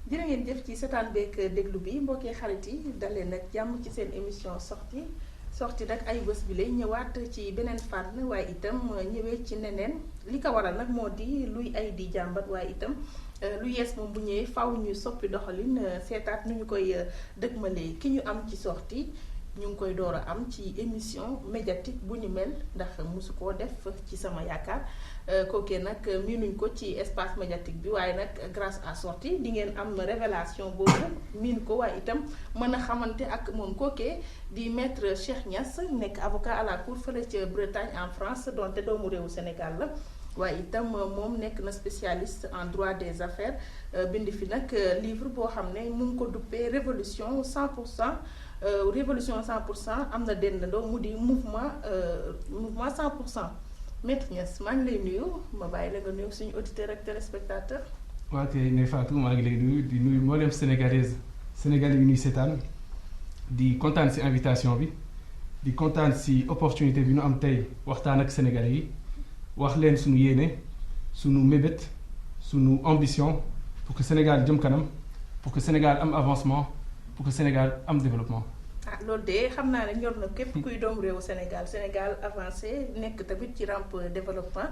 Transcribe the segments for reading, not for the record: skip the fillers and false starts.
jërë ngeen jëf ci seetaan beeg déglu bi mbokkee xarit yi dalee nag jàmm ci seen émission sortie nag ay bés bi lay ñëwaat ci beneen fànn waaye itam ñëwee ci neneen li ko waral nag moo di luy ay di jàmbat waaye itam lu yees moom bu ñëwee faw ñu soppi doxalin seetaat nu ñu koy dëgmalee ki ñu am ci sortie ñu ngi koy door a am ci émission médiatique bu ñu mel ndax mosu koo def ci sama yaakaar kookee nag miinuñ ko ci espace médiatique bi waaye nag grâce à sortie di ngeen am révélation boobu miin ko waaye itam mën a xamante ak moom kookee di maître Cheikh Niass nekk avocat à la cour fële ca Bretagne en France donte doomu réewu Sénégal la waaye itam moom nekk na spécialiste en droit des affaires bind fi nag livre boo xam ne mu ngi ko duppee révolution 100%. Révolution 100% am na dendandoo mu di mouvement 100% maître Niass maa ngi lay nuyu ma bàyyi la nga nuyu suñu auditeur ak téléspectateur. waaw kay Ndeye Fatou maa ngi lay nuyu di nuyu mboolem sénégalais yi ñuy seetaan di kontaan ci invitation bi di kontaan ci opportunité bi ñu am tey waxtaan ak sénégalais yi wax leen suñu yéene suñu mébét suñu ambition pour que Sénégal jëm kanam pour que Sénégal am avancement. pour que Sénégal am développement. Loolu de xam naa ne ñor na képp kuy doomu réewu Sénégal avancé nekk tamit ci rampe développement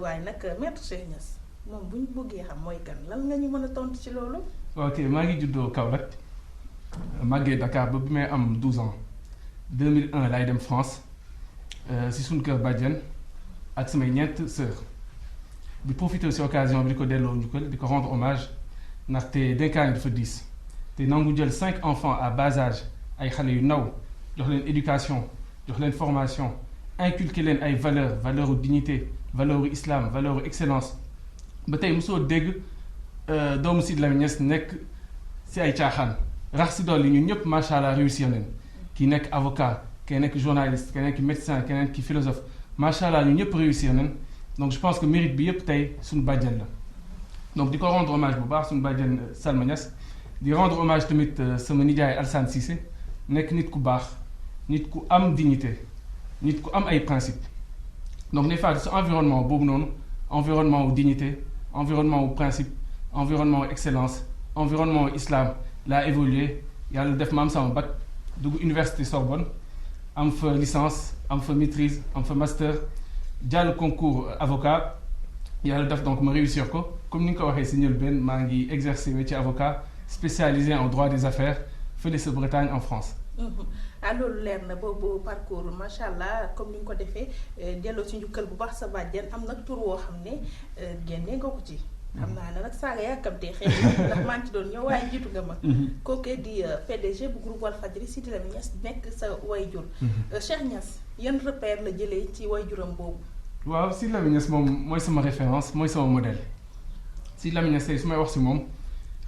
waaye nag maître Cheikh Niass moom bu ñu bëggee xam mooy kan lan nga ñu mën a tontu ci loolu. ok maa ngi juddoo Kaolack màggee Dakar ba bi may am 12 ans 2001 laay dem France si suñu kër bàjjen ak samay ñeent sœur di profiter ci occasion bi di ko delloo njukkal di ko rendre hommage ndaxte dénkaane dafa diis. te nangu jël 5 enfants à bas âge ay xale yu ndaw jox leen éducation jox leen formation inculquer leen ay valeurs dignité valeurs islam valeurs excellence ba tey mosoo dégg doomu Sidy Lamine Niass nekk ci ay caaxaan rax ci dolli ñun ñëpp macha allah réussir nañ ki nekk avocat ki nekk journaliste ki nekk médecin ki nekk philosophe macha allah ñun ñëpp réussir nañ donc je pense que mérite bi yëpp tey suñu bàjjen la donc di ko rendre hommage bu baax suñu bàjjen Salma Niass. di rendre hommage tamit sama nijaay Alassane Cissé nekk nit ku baax nit ku am dignité nit ku am ay principe donc ne fa ce environnement boobu noonu environnement wu dignité environnement wu principe environnement wu excellence environnement wu islam laa évolué yàlla def ma am sama bac dugg université Sorbonne am fa licence am fa maîtrise am fa master jàll concours avocat yàlla def donc ma réussir ko comme ni nga ko waxee si njëlbeen maa ngi exercer métier avocat spécialisé en droit des affaires fële sa Bretagne en France. Loolu leer na boobu parcours macha allah comme ni nga ko defee delloo ci njukkal bu baax sa bàjjen am nag tur woo xam ne génne nga ko ci. xam naa ne nag saa nga yàkkamtee xëy ndax maa ngi ci doon ñëw waaye jiitu nga ma. kooku di PDG bu groupe Walfadjri Sidy Lamine Niass nekk sa wayjur. Cheikh Niass yan repère la jëlee ci wayjuram boobu. waaw Sidy Lamine Niass moom mooy sama référence mooy sama modèle Sidy Lamine Niass tey su may wax si moom.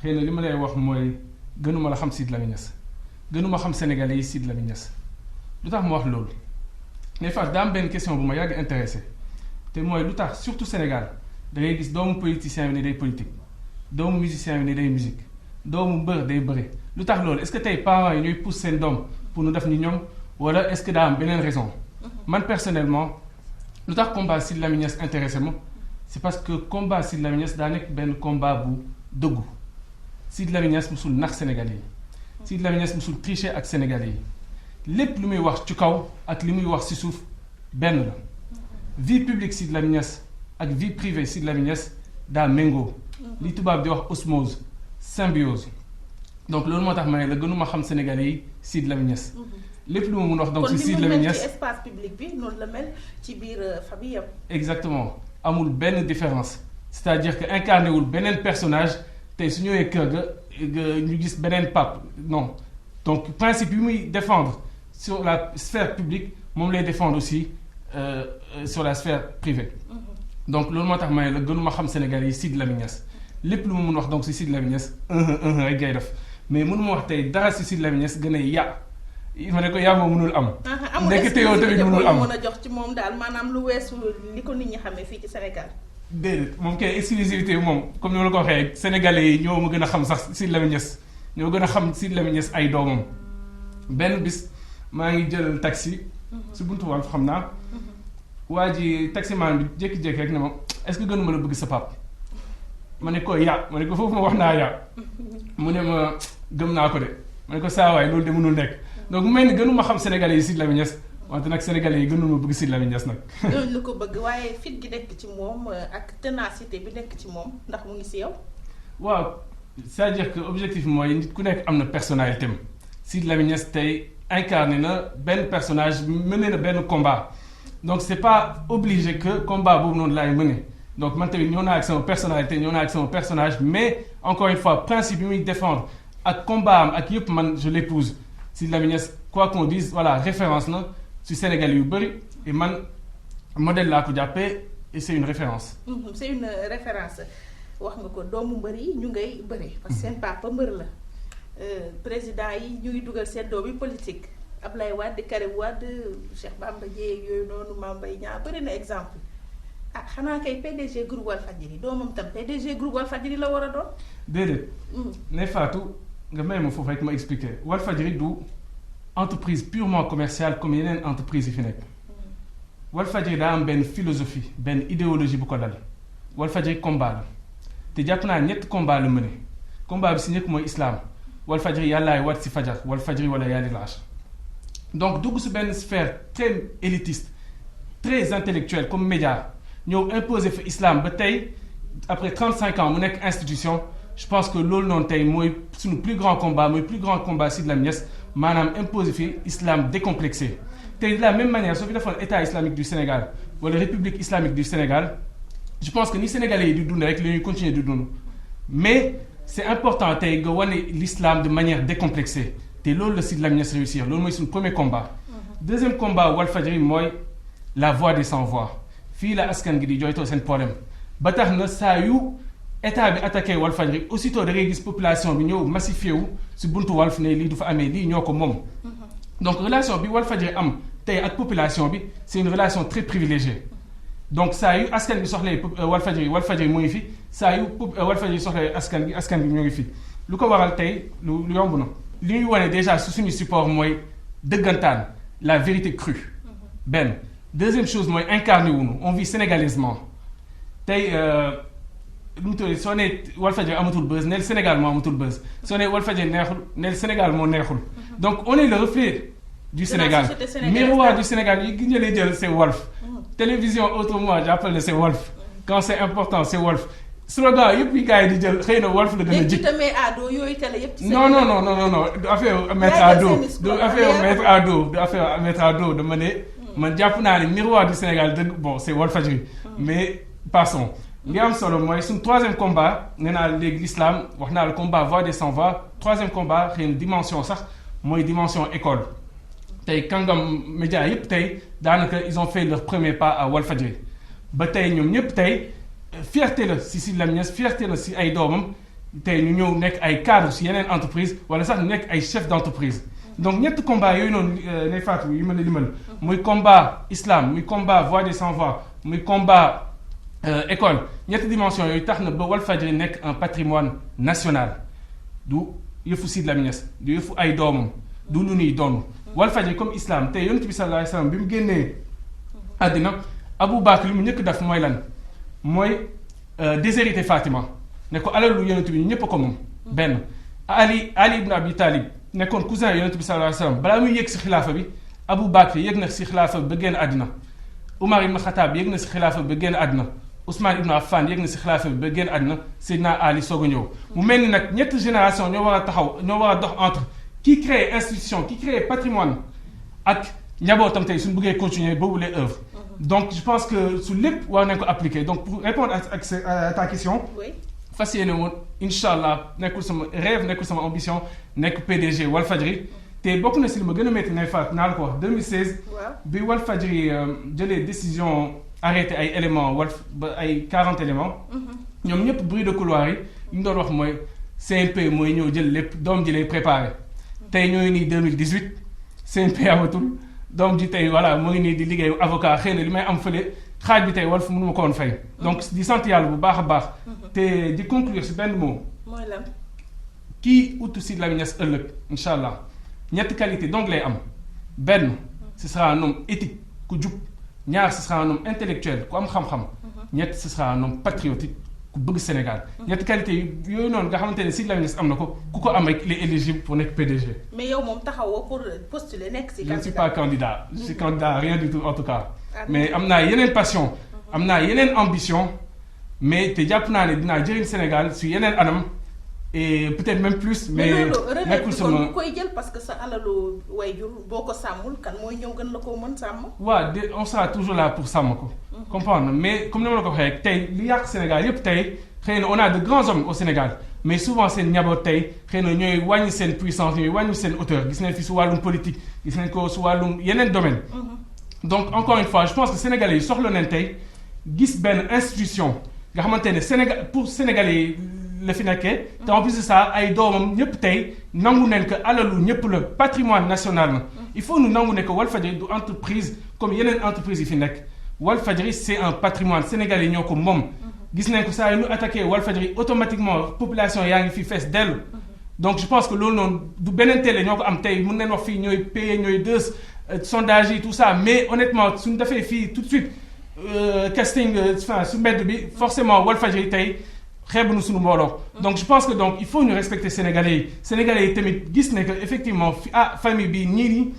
xëy na li ma lay wax mooy gënuma la xam Sidy Lamine Niass gënuma xam sénégalais yi Sidy Lamine Niass lu tax ma wax loolu mais Fatou daa am benn question bu ma yàgg intéressé te mooy lu tax surtout Sénégal da ngay gis doomu politicien bi ne day politique doomu musicien bi ne day musique doomu mbër day bëre lu tax loolu est-ce que tey parents yi ñooy pousse seen doom pour nu def ni ñoom wala est-ce que daa am beneen raison man personnellement lu tax combat Sidy Lamine Niass intéressé ma c'est parce que combat Sidy Lamine Niass daa nekk benn combat bu dëggu Sidy Lamine Niass musul nax Sénégalais yi Sidy Lamine Niass musul tricher ak Sénégalais yi lépp lu muy wax ci kaw ak li muy wax ci suuf benn la vie publique Sidy Lamine Niass ak vie privée Sidy Lamine Niass daa méngoo li tubaab di wax osmose symbiose donc loolu moo tax ma ne la gënuma xam Sénégalais yi Sidy Lamine Niass lépp lu ma mun wax donc ci Sidy Lamine Niass kon ci espace public bi noonu la mel ci biir famille yam exactement amul benn différence c'est-à-dire que incarné wul beneen personnage tey su ñëwee kër ga ñu gis beneen pape non donc principe yi muy défendre sur la sphère publique moom lay défendre aussi sur la sphère privée donc loolu moo tax ma ne la gënuma xam Sénégal yi Sidy Lamine Niass lépp lu ma mun wax donc si Sidy Lamine Niass rek ngay def mais mënuma wax tey dara si Sidy Lamine Niass gën a ma ne ko yaa moom mënul am. nekk te yow tamit mënul am mën a jox ci moom daal maanaam lu weesu li ko nit ñi xamee fii ci Sénégal. déedéet moom kay exclusivité bi moom comme ni ma la ko waxee sénégalais yi ñoo ma gën a xam sax Sidy Lamine Niass ñoo gën a xam Sidy Lamine Niass ay doomam benn bis maa ngi jël taxi. si buntu Walf xam naa. waa ji taximaan bi jékki-jékki rek ne ma est-ce que gënuma la bëgg sa pap ma ne ko foofu ma wax naa yaa mu ne ma gëm naa ko de ma ne ko saa waay loolu de mënul nekk donc mu mel ni gënu ma xam sénégalais yi Sidy Lamine Niass wante nag sénégalais yi gënu ma bëgg Sidy Lamine Niass nag. loolu la ko bëgg waaye fit gi nekk ci moom ak ténacité bi nekk ci moom ndax mu ngi si yow. waaw c'est-à-dire que objectif mooy nit ku nekk am na personnalité am Sidy Lamine Niass tey incarné na benn personnage mené na benn combat donc c'est pas obligé que combat boobu noonu laay mener donc man tamit ñëw naa ak sama personnalité ñëw naa ak sama personnage mais encore une fois principe yi muy défendre ak combat am ak yëpp man je l'épouse Sidy Lamine Niass quoi qu'on dise voilà référence na ci Sénégal yu bëri et man modèle laa ko jàppee et c'est une référence. C'est une référence wax nga ko doomu mbër yi ñu ngay bëri parce que seen papa mbër la président yi ñu ngi dugal seen doom yi politique Ablaye Wade Karim Wade Cheikh Bamba Dièye yooyu noonu Mame Mbaye Niang bëri na exemple ah xanaa kay PDG groupe Walfadjri doomam tam PDG groupe Walfadjri la war a doon. déedéet. ne Fatou nga may ma foofu rek ma expliquer Walfadjri du entreprise purement commerciale comme yeneen entreprise yi fi nekk. Walfadjri daa am benn philosophie benn idéologie bu ko dal Walfadjri combat la te jàpp naa ñetti combat la mëne combat bi si njëkk mooy islam Walfadjri yàllaay wat si fajar Walfadjri wala yàlli lâche donc dugg si benn sphère très élitiste très intellectuelle comme média ñëw imposer fa islam ba tey après 35 ans mu nekk institution je pense que loolu noonu tey mooy suñu plus grand combat mooy plus grand combat Sidy Lamine Niass maanaam imposer fi islam décomplexé tey de la même manière soo fi defoon état islamique du Sénégal wala république islamique du Sénégal je pense que ni sénégalais yi di dund rek la ñuy continuer di dund mais c'est important tey nga wane l'islam de manière décomplexée te loolu la Sidy Lamine Niass réussir loolu mooy suñu premier combat. deuxième combat Walfadjri mooy la voix des sans voix fii la askan gi di jooytoo seen problème ba tax na saa yu état bi attaqué Walfadjri aussitôt da ngay gis population bi ñëw massifié wu si buntu Walf ne lii du fa amee lii ñoo ko moom. donc relation bi Walfadjri am tey ak population bi c'est une relation très privilégiée donc saa yu askan bi soxlee Walfadjri mu ngi fi saa yu Walfadjri soxlee askan bi ñoo ngi fi lu ko waral tey lu yomb na li ñuy wane déjà su suñu support mooy dëggantaan la vérité crue benn deuxième chose mooy incarné wuñu on vit sénégalaisement tey lu mu tudd soo nee Walfadjri amatul buzz neel Sénégal moo amatul buzz soo nee Walfadjri neexul neel Sénégal moo neexul donc on est le reflet du Sénégal miroir du Sénégal yi gi lay jël c'est Walf télévision autrement j'appelle c'est Walf quand c'est important c'est Walf slogan yëpp yi gars yi di jël xëy na Walf la gën a jik non du affaire mettre à dos du affaire mettre à dos du affaire mettre à dos dama ne man jàpp naa ne miroir du Sénégal dëgg bon c'est Walfadjri mais passons li am solo mooy suñu troisième combat nee naa léegi l'islam wax naa le combat voix des sans voix troisième combat xëy na dimension sax mooy dimension école tey kàngam média yëpp tey daanaka ils ont fait leur premier pas à Walfadjri ba tey ñoom ñëpp tey fierté la si Sidy Lamine Niass fierté la si ay doomam tey ñu ñëw nekk ay cadre si yeneen entreprise wala sax nekk ay chef d'entreprise donc ñetti combat yooyu noonu nay faatu yi mën a limal muy combat islam muy combat voix des sans voix muy combat école ñetti dimension yooyu tax na ba Walfadjri nekk un patrimoine national du yëfu Sidy Lamine Niass du yëfu ay doomam du lu ñuy doon Walfadjri comme islam tey yonent bi sallallahu alayhi wasallam bi mu génnee àddina Abou Bakr li mu njëkk def mooy lan mooy déshérité Fatima ne ko alalu yonent bi ñu ñëpp a ko moom benn Ali ibn Abi Talib nekkoon cousin yonent bi sallallahu alayhi wasallam balaa muy yëg si xilaafa bi Abou Bakr yëg na si xilaafa bi ba génn àddina Umar ibn Khattab yëg na si xilaafa bi ba génn àddina Ousmane ibn Affan yëg na si xilaafa bi ba génn àddina Seydina Ali soog a ñëw mu mel ni nag ñetti génération ñoo war a taxaw ñoo war a dox entre qui crée institution qui crée patrimoine ak njabootam tey suñu bëggee continuer boobu les œuvres donc je pense que su lépp war nañ ko appliquer donc pour répondre à ta question fas yéene woon incha allah nekkul sama rêve nekkul sama ambition nekk PDG Walfadjri te bokk na si li ma gën a métti nay faat naa la ko wax 2016 bi Walfadjri jëlee décision arrêté ay éléments Walf ba ay 40 éléments ñoom ñëpp bruit de couloir yi ñu doon wax mooy CNP mooy ñëw jël lépp doom ji lay préparé tey ñooy nii 2018 CNP amatul doom ji tey voilà moo ngi nii di liggéey avocat xëy na li may am fële xaaj bi tey Walf mënu ma ko woon fay donc di sant yàlla bu baax a baax te di conclure si benn mot mooy lan kii utu Sidy Lamine Niass ëllëg incha allah ñetti qualité donc lay am benn ce sera un homme éthique ku jub ñaar ce sera un homme intellectuel ku am xam-xam ñett ce sera un homme patriotique ku bëgg Sénégal. ñetti qualité yooyu noonu nga xamante ne Sidy Lamine Niasse am na ko ku ko am rek il est éligible pour nekk PDG. mais yow moom taxawoo pour postuler nekk ci. je ne suis pas candidat. je suis candidat rien du tout en tout cas. mais am naa yeneen passion. am naa yeneen ambition. mais te jàpp naa ne dinaa jëriñ Sénégal su yeneen anam. et peut-être même plus. mais nekkul sama relève koy jël parce que sa alalu wayjur boo ko sàmmul kan mooy ñëw gën la koo mën sàmm. waaw de on sera toujours là pour sàmm ko. comprendre mais comme ni ma la ko waxee tey li yàq Sénégal yépp tey xëy na on a de grands hommes au Sénégal mais souvent seen njaboot tey xëy na ñooy wàññi seen puissance ñooy wàññi seen hauteur gis nañ fi su wàllum politique gis nañ ko su wàllum yeneen domaine. donc encore une fois je pense que sénégalais yi soxla nañ tey gis benn institution nga xamante ne Sénégal pour sénégalais yi. la fi nekkee te en plus de ça ay doomam ñëpp tey nangu nañ que alalu ñëpp la patrimoine national la il faut nous nangu ne que Walfadjri du entreprise comme yeneen entreprise yi fi nekk Walfadjri c'est un patrimoine sénégalais ñoo ko moom gis nañ ko saa yu ñu attaqué Walfadjri automatiquement population yaa ngi fi fees dellu donc je pense que loolu noonu du beneen télé ñoo ko am tey mën nañ wax fii ñooy paye ñooy deux sondage yi tout ça mais honnêtement suñu defee fii tout de suite casting su mbedd bi forcément Walfadjri tey xeebu nu suñu mbooloo donc je pense que donc il faut ñu respecter sénégalais yi tamit gis ne que effectivement famille bi ñii nii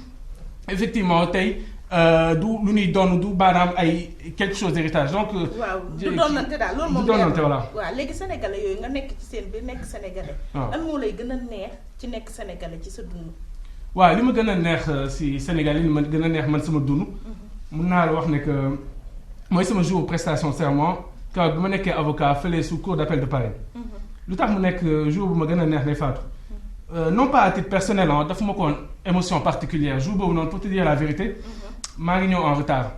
effectivement tey du lu ñuy doon du maanaam ay quelque chose d'héritage donc. waaw du doonante daal loolu moom. du doonante voilà. waaw léegi sénégalais yooyu nga nekk ci seen biir nekk sénégalais. waaw lan moo lay gën a neex ci nekk sénégalais ci sa dund. waaw li ma gën a neex si sénégalais li ma gën a neex man sama dund. mun naa la wax ne que mooy sama jour prestation serment. kaw bi ma nekkee avocat fële sous cour d'appel de Paris. lu tax mu nekk jour bu ma gën a neex day faatu. non pas à titre personnel dafa ma ko woon émotion particulière jour boobu noonu pour te dire la vérité. maa ngi ñëw en retard.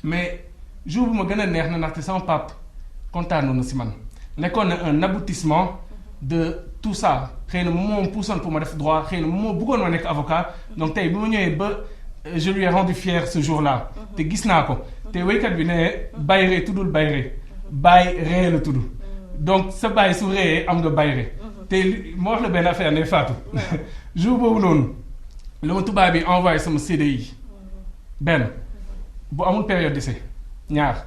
mais jour bu ma gën a neex na ndaxte sama pap kontaanoon na si man. nekkoon na un aboutissement de tout ça xëy na moom moo poussoon pour ma def droit xëy na moom moo bëggoon ma nekk avocat. donc tey bi ma ñëwee ba je lui ai rendu fier ce jour-là. te gis naa ko. te waykat bi ne Bayre tuddul Bayre. Baay ree la tudd donc sa baay su reeyee am nga bayre te moo wax la benn affaire ne Fatou jour boobu noonu la ma tubaab bi envoyé sama CDI benn bu amul période d'essai ñaar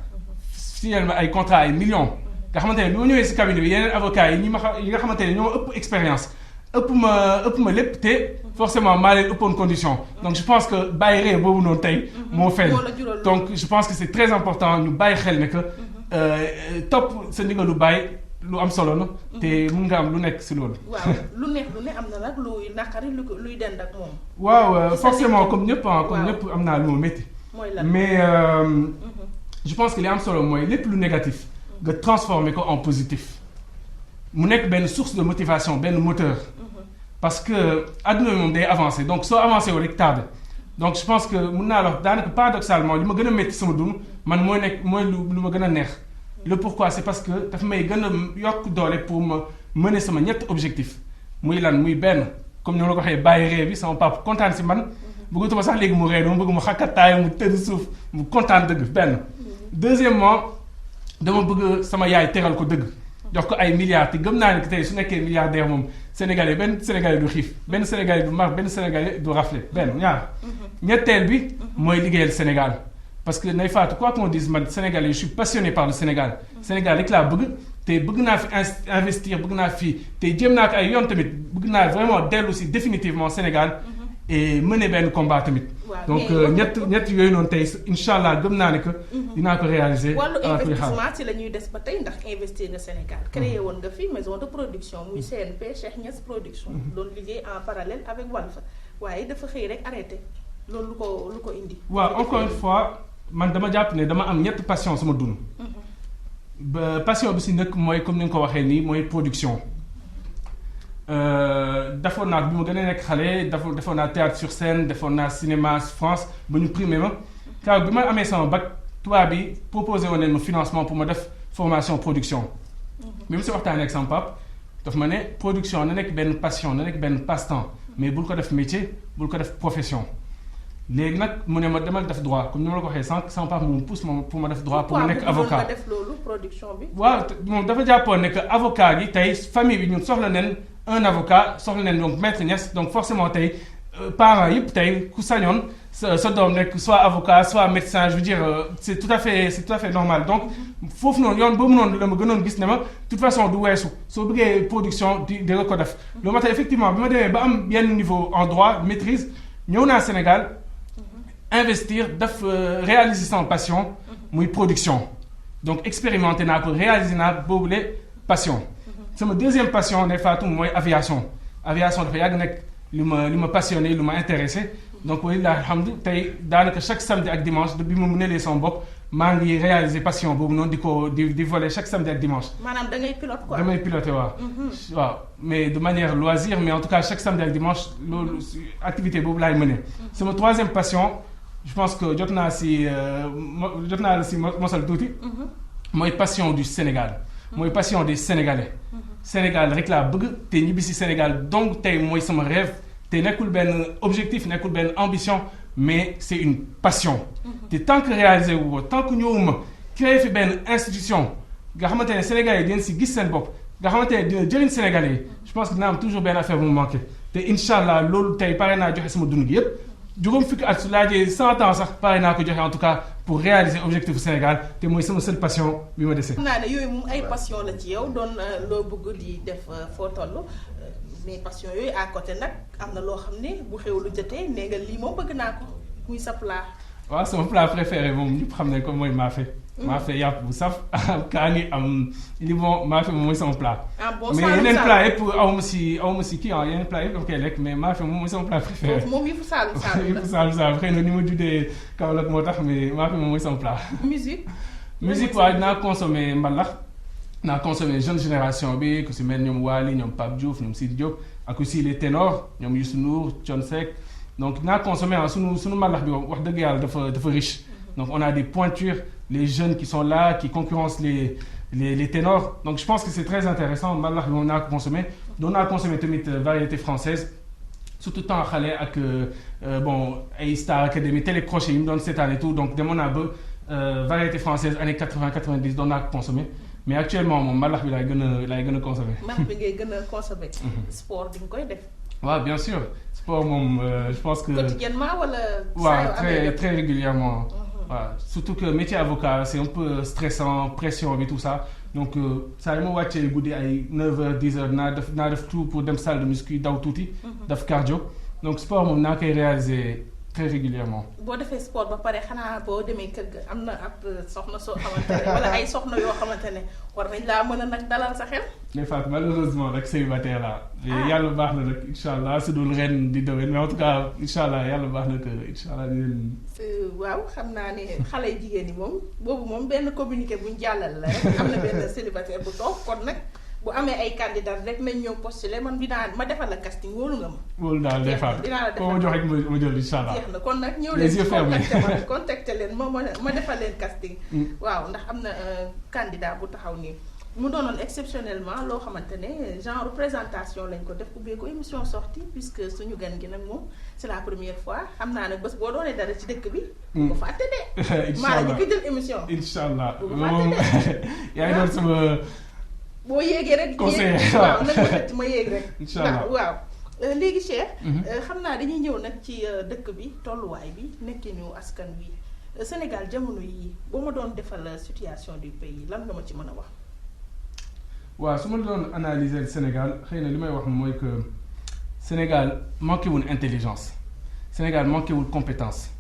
signé ma ay contrat ay millions nga xamante ne bi ma ñëwee si cabinet bi yeneen avocats yi yi nga xamante ne ñoo ëpp expérience ëpp ma lépp te forcément maa leen ëppoon condition donc je pense que bàyyi ree boobu noonu tey moo feeñ donc je pense que c'est très important ñu bàyyi xel ne que topp sa ndigalu bàyyi lu am solo la te mun nga am lu nekk si loolu. waaw lu neex lu ne am na nag luy naqari luy dend ak moom. waaw forcément comme ñëpp comme ñëpp am naa lu ma métti. mooy lan mais je pense que li am solo mooy lépp lu négatif nga transformer ko en positif mu nekk benn source de motivation benn moteur. parce que adduna bi moom day avancer donc soo avancé wu rek tardé donc je pense que mun naa la wax daanaka paradoxalement li ma gën a métti sama dund man mooy lu ma gën a neex. le pourquoi c'est parce que dafa may gën a yokk doole pour ma mener sama ñetti objectif muy lan muy benn comme ni ma la ko waxee bàyyi ree bi sama papa kontaan si man bëggatuma sax léegi mu ree dama bëgg mu xakkataay mu tëdd suuf mu kontaan dëgg benn. deuxièmement dama bëgg sama yaay teral ko dëgg jox ko ay milliards te gëm naa ne que tey su nekkee milliardaire moom sénégalais benn sénégalais du xiif benn sénégalais du mar benn sénégalais du rafle benn ñaar. ñetteel bi mooy liggéeyal Sénégal. parce que nay Fatou quoi qu'on dise man Sénégalais je suis passionné par le Sénégal. Sénégal rek laa bëgg te bëgg naa fi investir bëgg naa fi te jéem naa ko ay yoon tamit bëgg naa vraiment dellu si définitivement Sénégal. et mener benn combat tamit. donc ñett yooyu noonu tey incha allah gëm naa ne que. dinaa ko réaliser. wàllu investissement si la ñuy des ba tey ndax investir nga Sénégal. créé woon nga fi maison de production muy CNP Cheikh Niass production. doon liggéey en parallèle avec Walf waaye dafa xëy rek arrêté loolu lu ko indi. waaw encore une fois. man dama jàpp ne dama am ñetti passion sama dund. ba passion bi si nekk mooy comme ni nga ko waxee nii mooy production. defoon naa bi ma gën a nekk xale defoon naa théâtre sur scène defoon naa cinéma France ba ñu primé ma. car bi ma amee sama bac tubaab bi proposé woon nañ ma financement pour ma def formation production. bi mu si waxtaanee ak sama pap daf ma ne production na nekk benn passion na nekk benn passe-temps mais bul ko def métier bul ko def profession. léegi nag mu ne ma demal def droit comme ni ma la ko waxee sànq sama papa moom pousse ma pour ma def droit pour ma nekk avocat. pourquoi def loolu production bi. waaw moom dafa jàppoon ne que avocat gi tey famille bi ñun soxla nañ un avocat soxla nañ donc maître Niass donc forcément tey parents yëpp tey ku sañoon sa doom nekk soit avocat soit médecin je veux dire c'est tout à fait normal donc foofu noonu yoon boobu noonu la ma gënoon gis ne ma de toute façon du weesu soo bëggee production di nga ko def. loolu moo tax effectivement bi ma demee ba am yenn niveau en droit maîtrise ñëw naa Sénégal investir def réaliser sama passion muy production donc expérimenter naa ko réaliser naa boobule passion. sama deuxième passion ne Fatou mooy aviation dafa yàgg nekk li ma passionné lu ma intéressé donc walilah alhamdu tey daanaka chaque samedi ak dimanche depuis ma mënalee sama bopp maa ngi réaliser passion boobu noonu di voler chaque samedi ak dimanche. maanaam da ngay pilote quoi. damay piloter waaw. waaw mais de manière loisir mais en tout cas chaque samedi ak dimanche loolu activité boobu laay mëne. sama troisième passion je pense que jot naa si mosal tuuti. mooy passion du Sénégal. mooy passion des Sénégalais. Sénégal rek laa bëgg te ñibbi si Sénégal donc tey mooy sama rêve te nekkul benn objectif nekkul benn ambition mais c'est une passion. te tant que réalisé wu ko tant que ñëwuma créé fi benn institution nga xamante ne Sénégalais yi dinañ si gis seen bopp nga xamante ne dina jëriñ Sénégalais yi je pense que dina am toujours benn affaire bu mu manqué te incha allah loolu tey pare naa joxe sama dund gi yépp juróom fukki at su laajee 100 ans sax pare naa ko joxe en tout cas pour réaliser objectif Sénégal te mooy sama seule passion bi ma dese. xam naa ne yooyu moom ay passion la ci yow doon loo bëgg di def foo toll mais passion yooyu à côté nag am na loo xam ne bu xew lu jotee nee nga lii moom bëgg naa ko muy sa plat. waaw sama plat préféré moom ñëpp xam nañ ko mooy maafe. maafe yàpp bu saf kaani am limon maafe moom mooy sama plat. mais yeneen plat yëpp aw ma si kii yeneen plat yëpp dama koy lekk mais maafe moom mooy sama plat préféré. foofu moom yëfu Saalum Saalum la yëfu Saalum Saalum xëy na ni ma juddee Kaolack moo tax mais maafe moom mooy sama plat. musique waaw dinaa consommer mbalax dinaa consommer jeune génération bi ku si mel ñoom Wally ñoom Pape Diouf ñoom Sidi Diop ak aussi les ténors ñoom Youssou Ndour Thione Seck donc dinaa consommer sunu mbalax bi wax dëgg yàlla dafa riche. donc on a des pointures les jeunes qui sont là qui concurrencent les ténors donc je pense que c'est très intéressant mbalax bi moom naa ko consommer doon naa consommer tamit variété française surtout temps xale ak bon ay Star Academy télécrochet yi mu doon seetaan et tout donc demoon naa ba variété française années 80-90 doon naa ko consommer mais actuellement moom mbalax bi laay gën a consommer. mbalax bi ngay gën a consommer. sport di nga koy def. waaw bien sûr sport moom je pense que. quotidiennement wala. waaw très régulièrement. waaw surtout que métier avocat c'est un peu stressant pression bi tout ça donc saa yi ma wàccee guddi ay 9h 10h naa def tout pour dem salle de muscu daw tuuti. def cardio donc sport moom naa koy réaliser très régulièrement. boo defee sport ba pare xanaa boo demee kër ga am na ab soxna soo xamante ne wala ay soxna yoo xamante ne war nañ laa mën a nag dalal sa xel. mais Fatou malheureusement rek célibataire la. yàlla baax na rek incha allah su dul ren di déwén mais en tout cas incha allah yàlla baax na que incha allah di leen. waaw xam naa ne xale yu jigéen ñi moom boobu moom benn communiqué buñ jàllal la rek am na benn célibataire bu toog kon nag. bu amee ay candidats rek nañ ñëw postuler man ma defal la casting wóolu nga ma. wóolu daal day faatu dinaa la defal koo ma jox rek ma jël incha allah. jeex na kon nag ñëw leen contacté leen ma defal leen casting. waaw ndax am na candidat bu taxaw nii. mu doonoon exceptionnellement loo xamante ne genre présentation lañ ko def ubbee ko émission sortie puisque suñu gan gi nag moom c'est la première fois xam naa ne bés boo doonee dara ci dëkk bi. bu ko fàtte de. incha allah maa ngi jël émission. incha allah bu ko fàtte de. yaa ngi doon sama. boo yéegee rek. conseiller waaw nag ma xëcc ma yéeg rek. incha allah waaw léegi Cheikh. xam naa dañuy ñëw nag ci dëkk bi tolluwaay bi nekkinu askan wi Sénégal jamono yii boo ma doon defal situation du pays lan nga ma ci mën a wax. waaw su ma doon analyser Sénégal xëy na li may wax mooy que Sénégal manqué wul intelligence Sénégal manqué wul compétence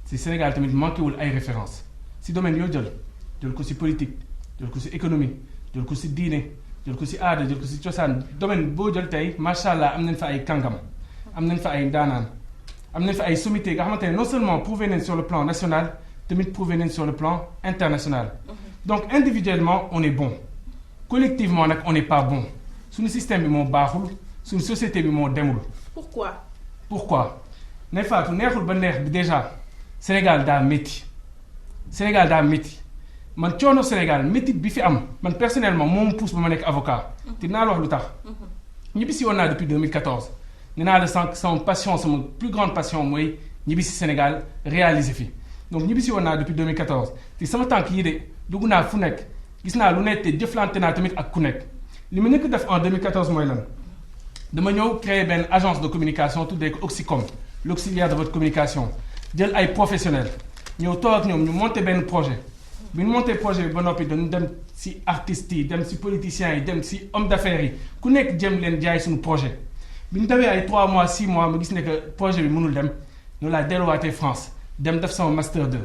si Sénégal tamit manqué wul ay références si domaine yoo jël ko si politique jël ko si économie. jël ko si diine jël ko si aada jël ko si cosaan domaine boo jël tey macha allah am nañ fa ay kàngam am nañ fa ay ndaanaan am nañ fa ay sommité nga xamante ne non seulement prouvé nañ sur le plan national tamit prouvé nañ sur le plan international. donc individuellement on est bon collectivement nag on n'est pas bon suñu système bi moo baaxul suñu société bi moo demul. pourquoi ne Fatou neexul ba neex bi déjà Sénégal daa métti man coono Sénégal métit bi fi am man personnellement moom pousse ba ma nekk avocat. te dinaa la wax lu tax. ñibbisi woon naa depuis 2014 nee naa la sànq sama passion sama plus grande passion mooy ñibbisi Sénégal réaliser fi donc ñibbisi woon naa depuis 2014 te sama tànk yii de dugg naa fu nekk gis naa lu nekk te jëflante naa tamit ak ku nekk li ma njëkk def en 2014 mooy lan dama ñëw créer benn agence de communication tuddee ko Oxycom l'auxiliaire de votre communication jël ay professionnels ñëw toog ak ñoom ñu monter benn projet bi ñu monter projet bi ba noppi dañu dem ci artistes yi dem ci politiciens yi dem ci hommes d'affaires yi ku nekk jëm leen jaay suñu projet bi ñu dawee ay 3 mois 6 mois ma gis ne que projet bi mënul dem ñu laa delluwaatee France dem def sama master 2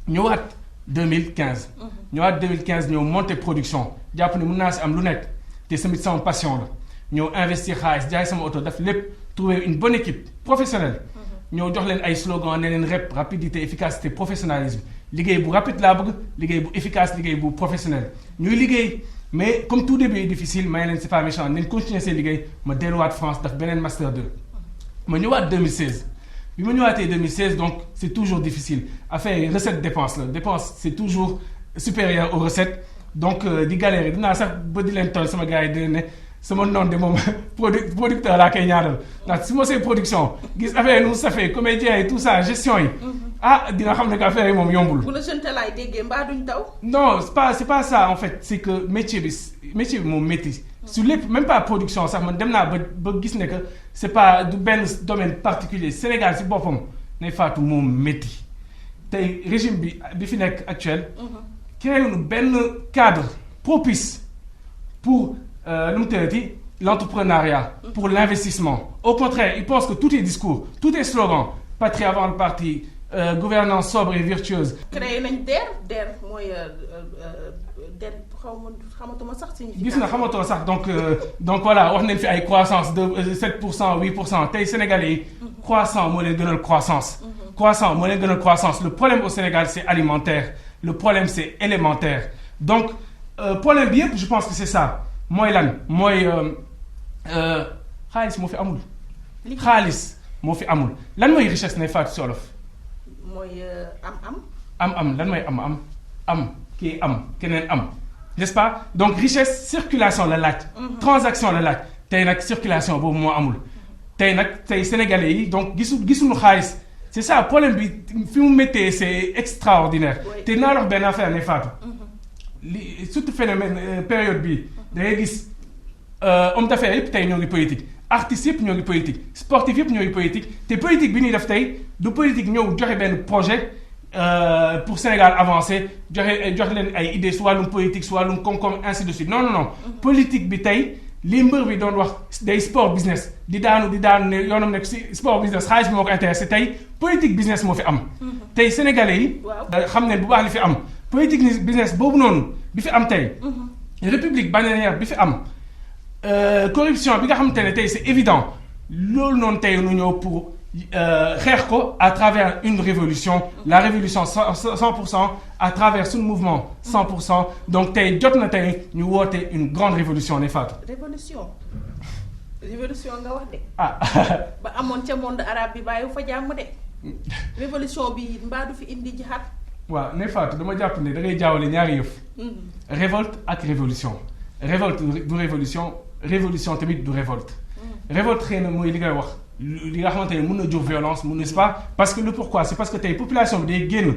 ñëwaat 2015. ñëwaat 2015 ñëw monter production jàpp ne mën naa ci am lu nekk te tamit sama passion la ñëw investir xaalis jaay sama oto def lépp trouver une bonne équipe professionnelle. ñëw jox leen ay slogan ne leen rep rapidité efficacité professionnalisme liggéey bu rapide laa bëgg liggéey bu efficace liggéey bu professionnel ñuy liggéey mais comme tout début est difficile may leen c'est pas méchant nañ continuer seen liggéey ma delluwaat France def beneen master 2 ma ñëwaat 2016 bi ma ñëwaatee 2016 donc c'est toujours difficile affaire recette dépense la dépense c'est toujours supérieur aux recettes donc di galérer dinaa sax ba di leen toll sama gars yi di leen ne sama noon de moom producteur laa koy ñaanal ndax su ma see production gis affaire yi nu safee comédien yi tout ça gestion yi dina xam ne que affaire yi moom yombul. bu la jeune laay déggee mbaa duñ taw. non c'est pas ça en fait c'est que métier bi moom métti su lépp même pas production sax man dem naa ba gis ne que c'est pas du benn domaine particulier Sénégal si boppam nay faatu moom métti tey régime bi fi nekk actuel créé nu benn cadre propice pour l'entrepreneuriat, pour l'investissement. Au contraire, ils pensent que tout est discours, tout est slogan. Patrie avant le parti, gouvernance sobre et virtueuse. Créé nañ DER mooy DER xamatuma sax signification. gis na xamatoo sax donc voilà wax nañ fi ay croissance de 7% 8% tey Sénégalais yi croissance moo leen gënal croissance. croissance moo leen gënal croissance. Le problème au Sénégal c'est alimentaire. Le problème c'est élémentaire. Donc problème bi yëpp je pense que c'est ça. mooy lan mooy xaalis moo fi amul. xaalis moo fi amul lan mooy richesse nay faatu si olof. mooy am. am lan mooy am kii am keneen am n'est-ce pas donc richesse circulation la laaj. transaction la laaj tey nag circulation boobu moo amul. tey sénégalais yi donc gisuñu xaalis c'est ça problème bi fi mu méttee c'est extraordinaire. te naa wax benn affaire nay faatu. li surtout phénomène période bii. da ngay gis homme d'affaires yëpp tey ñoo ngi politique artistes yëpp ñoo ngi politique sportif yëpp ñoo ngi politique te politique bi ñuy def tey du politique ñëw joxe benn projet pour Sénégal avancer jox leen ay idées su wàllum politique su wàllum koom-koom ainsi de suite non. politique bi tey li mbër bi doon wax day sport business di daanu ne yoonam nekk si sport business xaalis bi moo ko intéressé tey politique business moo fi am. tey sénégalais yi. xam ne bu baax li fi am politique business boobu noonu bi fi am tey. république bananière bi fi am corruption bi nga xamante ne tey c'est évident loolu noonu tey nu ñëw pour xeex ko à travers une révolution la révolution 100% à travers suñu mouvement 100% donc tey jot na tey ñu woote une grande révolution ne Fatou. révolution nga wax de. ba amoon ca monde arabe bi bàyyi fa jàmm de révolution bi mbaa du fi indi jihaad. waaw ne Fatou dama jàpp ne da ngay jaawale ñaari yëf. révolte ak révolution révolte du révolution tamit du révolte. révolte xëy na mooy li ngay wax li nga xamante ne mën na jur violence n'est-ce pas parce que le pourquoi c'est parce que tey population bi day génn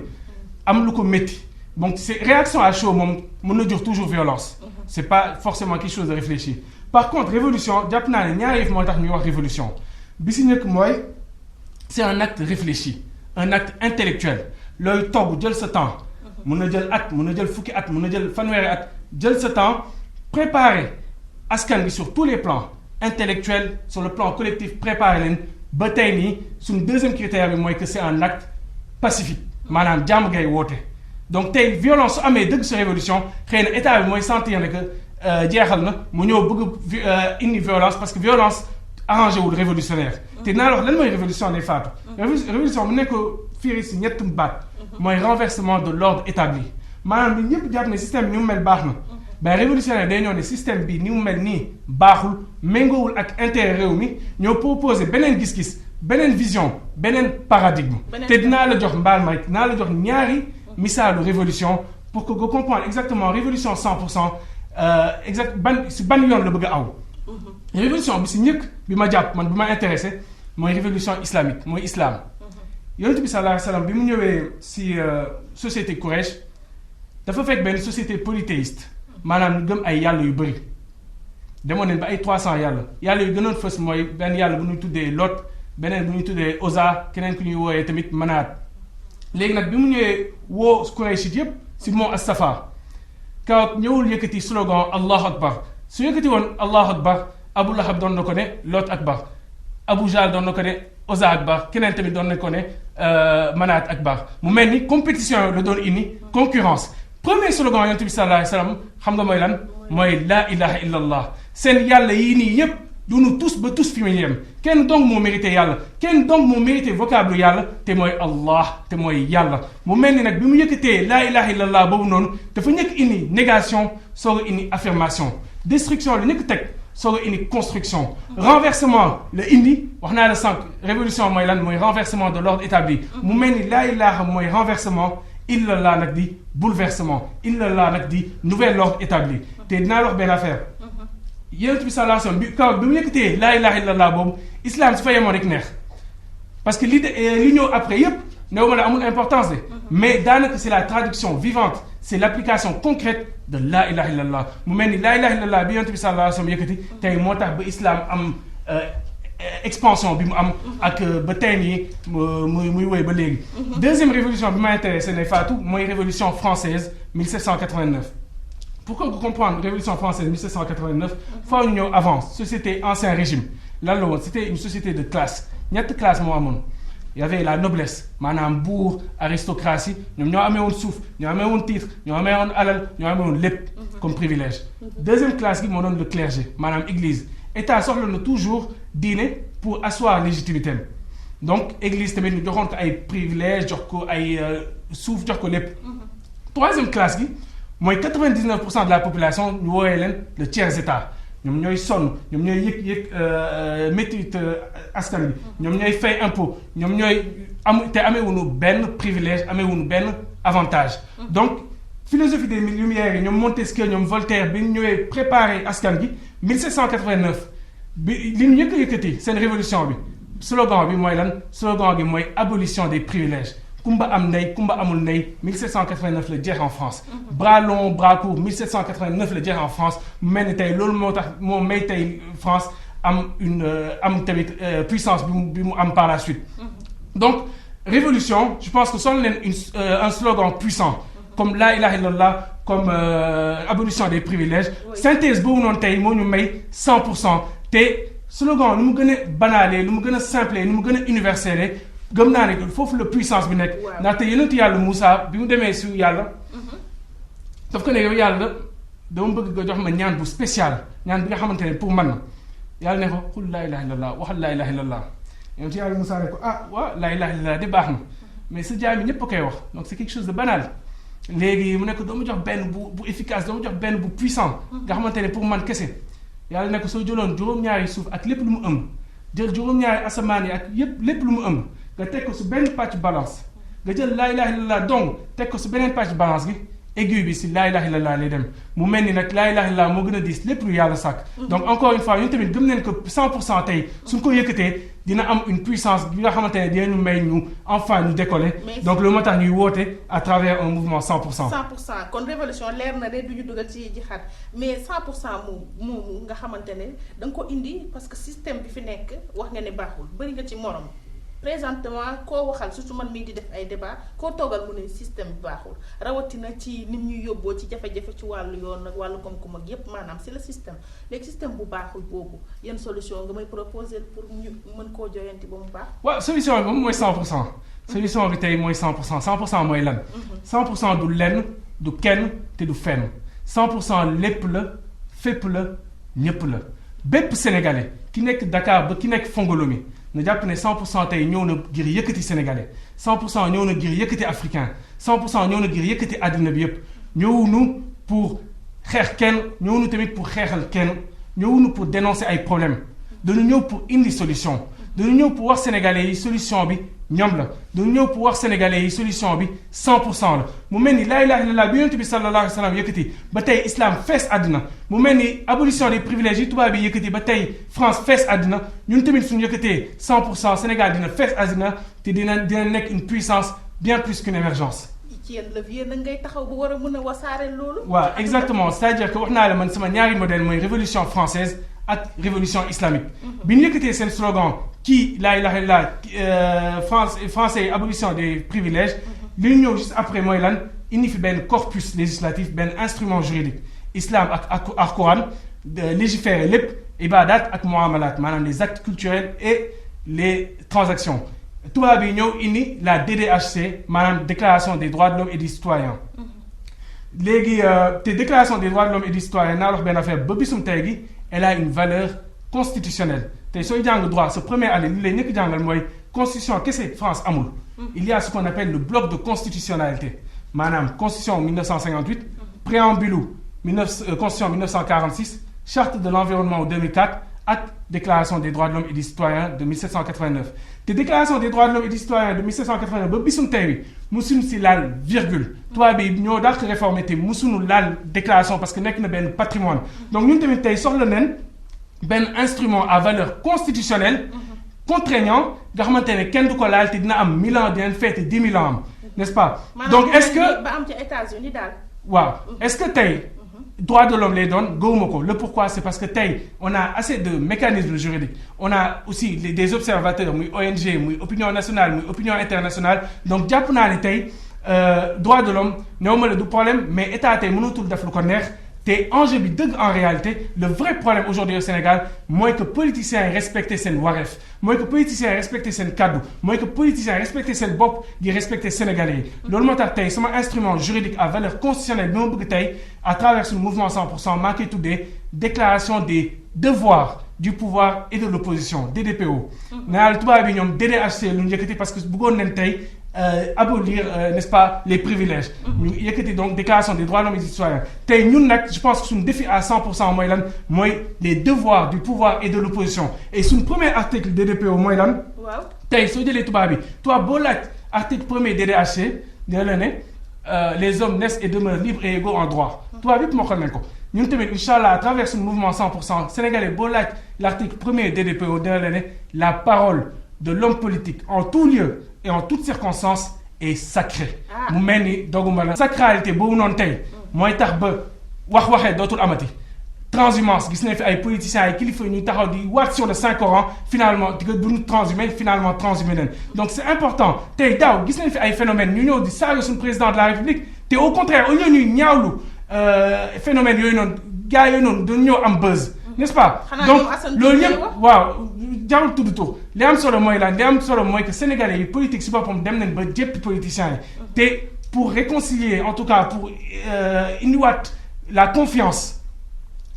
am lu ko métti donc c'est réaction à chaud moom mën na jur toujours violence. c'est pas forcément quelque chose de réfléchi. par contre révolution jàpp naa ne ñaari yëf moo tax ñuy wax révolution bi si njëkk mooy c'est un acte réfléchi un acte intellectuel. looy togg jël sa temps mun na jël at mun na jël fukki at mun na jël fanweeri at jël sa temps préparer askan bi sur tous les plans intellectuels sur le plan collectif préparer leen ba tey nii suñu deuxième critère bi mooy que c'est un acte pacifique maanaam jàmm ngay woote donc tey violence su amee dëgg sa révolution xëy na état bi mooy sentir ne que jeexal na mu ñëw bëgg indi violence parce que violence arrangé wul révolutionnaire te naa la wax lan mooy révolution lay faatu révolution mu nekk firi si ñettum baat mooy renversement de l'ordre établi maanaam bi ñëpp jàpp ne système bi ni mu mel baax na ben révolutionnaire day ñëw ne système bi ni mu mel nii baaxul méngoowul ak intérêt réew mi ñoo proposer beneen gis-gis beneen vision beneen paradigme te dinaa la jox mbaal ma dinaa la jox ñaari misaalu révolution pour que nga comprendre exactement révolution 100% exact ban yoon la bëgg a aw révolution bi si njëkk bi ma jàpp man bi ma intéressé mooy révolution islamique mooy islam yonent bi sallallahu alayhi wa sallam bi mu ñëwee si société Quraysh dafa fekk benn société polythéiste maanaam ñu gëm ay yàlla yu bëri demoon nañ ba ay 300 yàlla yu gënoon fës mooy benn yàlla bu ñuy tuddee Lot beneen bu ñuy tuddee Oza keneen ku ñuy wooyee tamit Manaat léegi nag bi mu ñëwee woo Quraysh yëpp si mont As-Safa kaw ñëwul yëkkati slogan Allahu Akbar su yëkkati woon Allahu Akbar Abu Lahab doon na ko ne Lot Akbar Abu Jahl doon na ko ne Oza Akbar keneen tamit doon na ko ne Manaat Akbar mu mel ni compétition la doon indi concurrence premier slogan yonent bi sallallahu alayhi wa sallam xam nga mooy lan mooy laa ilaha illa allah seen yàlla yii nii yëpp duñu tous ba tous fi mu yem kenn donc moo mérité yàlla kenn donc moo mérité vocable yàlla te mooy allah te mooy yàlla mu mel ni nag bi mu yëkkatee laa ilaha illa allah boobu noonu dafa ñëkk indi négation soog a indi affirmation destruction la ñëkk teg soog a indi construction renversement la indi wax naa la sànq révolution mooy lan mooy renversement de l'ordre établi mu mel ni laa ilaha mooy renversement illallah nag di bouleversement illallah nag di nouvel ordre établi te dinaa la wax benn affaire yonent bi sallallahu alayhi wasallam bi kaw bi mu yëkkatee laa ilaha illallah boobu islam su fa yemoon rek neex parce que li ñëw après yépp néew ma la amul importance de mais daanaka c'est la traduction vivante c'est l'application concrète de laa ilaha illallah mu mel ni laa ilaha illallah bi yonent bi sallallahu alayhi wasallam yëkkati tey moo tax ba islam am expansion bi mu am ak ba tey nii muy woy ba léegi deuxième révolution bi ma intéressé ne Fatou mooy révolution française 1789 pour que vous comprendre révolution française 1789 faut ñu ñëw avant société ancien régime lan la woon c'était une société de classe ñetti classe moo amoon y avait la noblesse maanaam buur aristocratie ñoom ñoo amee woon suuf ñoo amee woon titre ñoo amee woon alal ñoo amee woon lépp comme privilège deuxième classe gi moo doon le clergé maanaam église état soxla na toujours diine pour asseoir légitimité am donc église tamit ñu joxoon ko ay privilèges jox ko ay suuf jox ko lépp troisième classe gi mooy 99% de la population ñu woowee leen le tiers état ñoom ñooy sonn ñoom ñooy yëg métit askan bi ñoom ñooy fay impôt ñoom ñooy te ameewuñu benn privilège ameewuñu benn avantage donc philosophie des Lumières yi ñoom Montesquieu ñoom Voltaire bi ñu ñëwee préparer askan gi 1789 bi li ñu yëkkati seen révolution bi slogan bi mooy lan slogan bi mooy abolition des privilèges kumba am ndey kumba amul ndey 1789 la jeex en France bras long bras court 1789 la jeex en France mu mel ni tey loolu moo tax moo may tey France am am tamit puissance bi mu am par la suite donc révolution je pense que soxla leen un slogan puissant comme la ilaha illallah comme abolition des privilèges synthèse boobu noonu tey moo ñu may 100% te slogan lu mu gën a banale lu mu gën a simple lu mu gën a universel gëm naa ne foofu la puissance bi nekk ndaxte yonentu yàlla Moussa bi mu demee si yàlla daf ko ne yow yàlla dama bëgg nga jox ma ñaan bu spécial ñaan bi nga xamante ne pour man na yàlla ne ko xul laa ilaha illallah waxal laa ilaha illallah yonentu yàlla Moussa ne ko waaw laa ilaha illallah de baax na mais sa jaam yi ñépp a koy wax donc c'est quelque chose de banal léegi mu ne ko doo ma jox benn bu efficace doo ma jox benn bu puissant nga xamante ne pour man kese yàlla ne ko soo jëloon juróom-ñaari suuf ak lépp lu mu ëmb jël juróom-ñaari asamaan yi ak lépp lu mu ëmb nga teg ko su benn pàcc balance nga jël laa ilaha illallah donc teg ko su beneen pàcc balance gi aiguille bi si laa ilaha illallah lay dem mu mel ni nag laa ilaha illallah moo gën a diis lépp lu yàlla sàkk donc encore une fois ñun tamit gëm nañ que 100% tey suñ ko yëkkatee dina am une puissance bi nga xamante ne dinañu may ñu enfin ñu décoller donc loolu moo tax ñuy woote à travers un mouvement 100%. 100% kon révolution leer na de du ñu dugal ci jixaat mais 100% mu nga xamante ne da nga ko indi parce que système bi fi nekk wax nga ne baaxul bëri nga ci morom présentement koo waxal surtout man mii di def ay débat koo toogal mu ne système bi baaxul rawatina ci nim ñuy yóbboo ci jafe-jafe ci wàllu yoon ak wàllu koom-koom ak yépp maanaam c'est le système léegi système bu baaxul boobu yan solution nga may proposer pour ñu mën koo joyanti ba mu baax. waaw solution bi moom mooy 100%. solution bi tey mooy 100% 100% mooy lan. 100% du lenn du kenn te du fenn 100% lépp la fépp la ñépp la bépp sénégalais ki nekk Dakar ba ki nekk Fongolemi na jàpp ne 100% tey ñëw na ngir yëkkati sénégalais 100% ñëw na ngir yëkkati africain 100% ñëw na ngir yëkkati àddina bi yépp ñëwuñu pour xeex kenn ñëwuñu tamit pour xeexal kenn ñëwuñu pour dénoncer ay problèmes dañu ñëw pour indi solution dañu ñëw pour wax sénégalais yi solution bi ñoom la dañu ñëw pour wax sénégalais yi solution bi 100% la mu mel ni laa ilaha illallah bi yonent bi sallallahu alayhi wa sallam yëkkati ba tey islam fees àddina mu mel ni abolition des privilèges yi tubaab bi yëkkati ba tey France fees àddina ñun tamit suñu yëkkatee 100% Sénégal dina fees àddina te dina nekk une puissance bien plus qu'une émergence. ci yenn levier nag ngay taxaw bu war a mën a wasaare loolu. waaw exactement c'est-à-dire que wax naa la man sama ñaari modèle mooy révolution française ak révolution islamique. bi ñu yëkkatee seen slogan kii laa ilaaha illallaah français abolition des privilèges. li ñu ñëw juste après mooy lan indi fi benn corpus législatif benn instrument juridique islam ak Coran légiférer lépp ibadat ak muamalat maanaam les actes culturels et les transactions. tubaab yi ñëw indi la DDHC maanaam déclaration des droits de l'homme et du citoyen. léegi te déclaration des droits de l'homme et du citoyen naa wax benn affaire ba bisum tey gi elle a une valeur constitutionnelle tey sooy jàng droit sa première année li lay nekk jàngal mooy constitution kese France amul. il y a ce qu'on appelle le bloc de constitutionnalité maanaam constitution 1958 préambule constitution 1946 charte de l'environnement en 2004 ak déclaration des droits de l'homme et du citoyen de 1789 te déclaration des droits de l'homme et du citoyen de 1789 ba bisum tey bi musuñu si laal virgule tubaab bi ñoo dàq réformé te musuñu laal déclaration parce que nekk na benn patrimoine donc ñun tamit tey soxla nañ benn instrument à valeur constitutionnelle contraignant nga xamante ne kenn du ko laal te dina am 1000 ans dinañ feete 10 000 ans am n'est-ce pas donc est-ce que ba am ci États-Unis daal waaw est-ce que tey droit de l'homme lay doon gëwuma ko le pourquoi c'est parce que tey on a assez de mécanismes juridiques on a aussi des observateurs muy ONG muy opinion nationale muy opinion internationale donc jàpp naa ne tey droit de l'homme néew ma la du problème mais état tey mënatul def lu ko neex te enjeu bi dëgg en réalité le vrai problème aujourd'hui au Sénégal mooy que politiciens yi respecter seen wareef mooy que politiciens yi respecter seen kaddu mooy que politiciens yi respecter seen bopp di respecter sénégalais yi loolu moo tax tey sama instrument juridique à valeur constitutionnelle bi ma bëgg tey à travers suñu mouvement 100% maa koy tuddee déclaration des devoirs du pouvoir et de l'opposition DDPO naa la tubaab bi ñoom DDHC lu ñu yëkkati parce que bëggoon nañ tey abolir n'est-ce pas les privilèges ñu yëkkati donc déclaration des droits de l'homme et du citoyen tey ñun nag je pense que suñu défi à 100% mooy lan mooy les devoirs du pouvoir et de l'opposition et suñu premier article DDPO mooy lan tey soo jëlee tubaab bi tubaab boo laaj article premier DDHC dina la ne les hommes naissent et demeurent libres et égaux en droit tubaab yëpp moo xam nañ ko ñun tamit incha allah à travers suñu mouvement 100% sénégalais boo laaj l'article premier DDPO dina la ne la parole de l'homme politique en tout lieu et en toutes circonstances est sacré mu mel ni doguma la sacralité boobu noonu tey mooy tax ba waxee dootul amati transhumance gis nañ fi ay politiciens ay kilifa ñuy taxaw di waat sur le Saint-Coran finalement di ko duñu transhumé finalement transhumé nañ donc c'est important tey daaw gis nañ fi ay phénomènes ñu ñëw di saaga suñu président de la République te au contraire au lieu ñuy ñaawlu phénomènes yooyu noonu gars yooyu noonu dañu ñëw am buzz n'est-ce pas donc loolu yëpp waaw jarul tudd tur li am solo mooy lan li am solo mooy que sénégalais yi politique si boppam dem nañ ba jéppi politiciens yi te pour réconcilier en tout cas pour indiwaat la confiance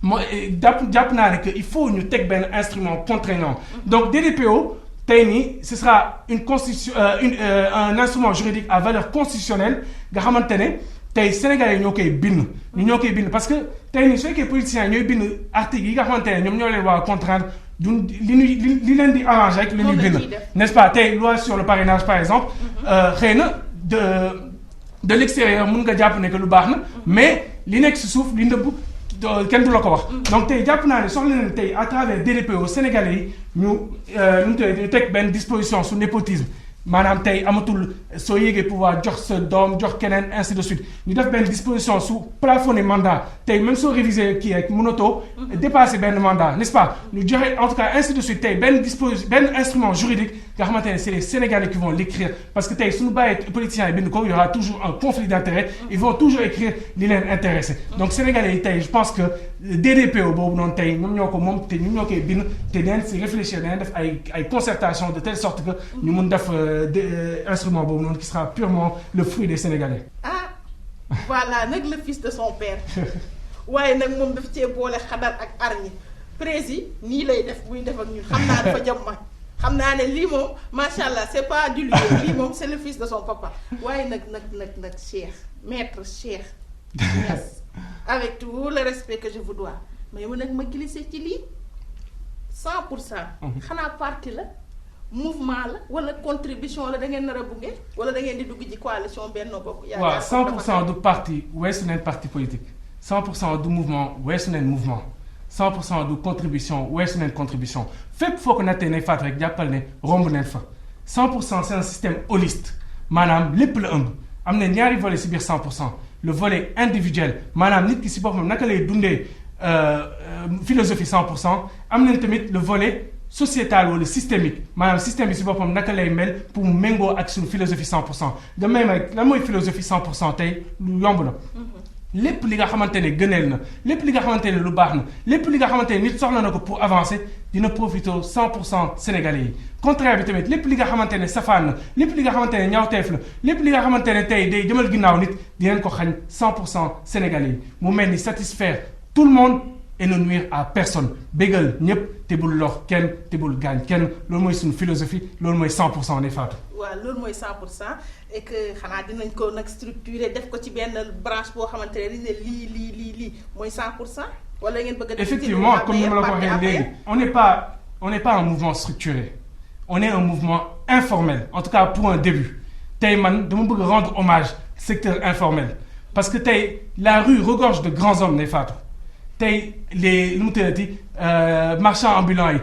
mooy jàpp naa ne que il faut ñu teg benn instrument contraignant donc DDPO tey nii ce sera une constitution un instrument juridique à valeur constitutionnelle nga xamante ne tey sénégalais ñoo koy bind ñoo koy bind parce que tey nii su fekkee politiciens ñooy bind articles yi nga xamante ne ñoom ñoo leen war a contraindre du li leen di arranger rek la ñuy bind n'est-ce pas tey loi sur le parrainage par exemple xëy na de l'extérieur mun nga jàpp ne que lu baax na mais li nekk si suuf li ndëbb kenn du la ko wax donc tey jàpp naa ne soxla nañ tey à travers DDPO sénégalais yi ñu teg benn disposition sur népotisme maanaam tey amatul soo yéegee pouvoir jox sa doom jox keneen ainsi de suite ñu def benn disposition su plafonner mandat tey même soo réviser kii rek mënatoo dépasser benn mandat n'est-ce pas ñu joxe en tout cas ainsi de suite tey benn instrument juridique nga xamante ne c'est les Sénégalais qui vont l'écrire parce que tey suñu bàyyee politiciens yi bind ko il y aura toujours un conflit d'intérêts ils vont toujours écrire li leen intéressé donc Sénégalais yi tey je pense que DDPO boobu noonu tey ñoom ñoo ko moom te ñoom ñoo koy bind te dinañ si réfléchir dinañ def ay concertation de telle sorte que ñu mun def instrument boobu noonu qui sera purement le fruit des Sénégalais. Voilà nag le fils de son père waaye nag moom daf cee boole xadar ak arñi prési nii lay def muy def ak ñun xam naa dafa jam ma xam naa ne lii moom macha allah c'est pas du lieu lii moom c'est le fils de son papa waaye nag Cheikh maître Cheikh Niass avec tout le respect que je vous dois mais yow nag ma glissé ci lii 100% xanaa parti la. mouvement la wala contribution la da ngeen nar a bunge wala da ngeen di dugg ci coalition Benno Bokk Yaakaar. waaw 100% du parti weesu neen parti politique 100% du mouvement weesu neen mouvement 100% du contribution weesu neen contribution fépp foo ko nattee ne faat rek jàppal ne romb neen fa 100% c'est un système holiste maanaam lépp la ëmb am na ñaari volet si biir 100% le volet individuel maanaam nit ki si boppam naka lay dundee philosophie 100% am nañ tamit le volet sociétal wala systémique maanaam système bi si boppam naka lay mel pour mu méngoo ak suñu philosophie 100% nga may lan mooy philosophie 100% tey lu yomb na. lépp li nga xamante ne gëneel na lépp li nga xamante ne lu baax na lépp li nga xamante ne nit soxla na ko pour avancer dina profité 100% sénégalais yi contraire bi tamit lépp li nga xamante ne safaan na lépp li nga xamante ne ñaawteef la lépp li nga xamante ne tey day jëmal ginnaaw nit dinañ ko xañ 100% sénégalais yi mu mel ni satisfaire tout le monde et ne nuire à personne bégal ñëpp te bul lor kenn te bul gaañ kenn loolu mooy suñu philosophie loolu mooy 100% ne Fatou. waaw loolu mooy 100% et que xanaa dinañ ko nag structuré def ko ci benn branche boo xamante ne lii mooy 100% wala ngeen bëgg a. effectivement comme ni ma la ko waxee léegi on n'est pas un mouvement structuré on est un mouvement informel en tout cas pour un début tey man dama bëgg rendre hommage secteur informel parce que tey la rue regorge de grands hommes ne Fatou. tey les lu mu tëddati marchands ambulants yi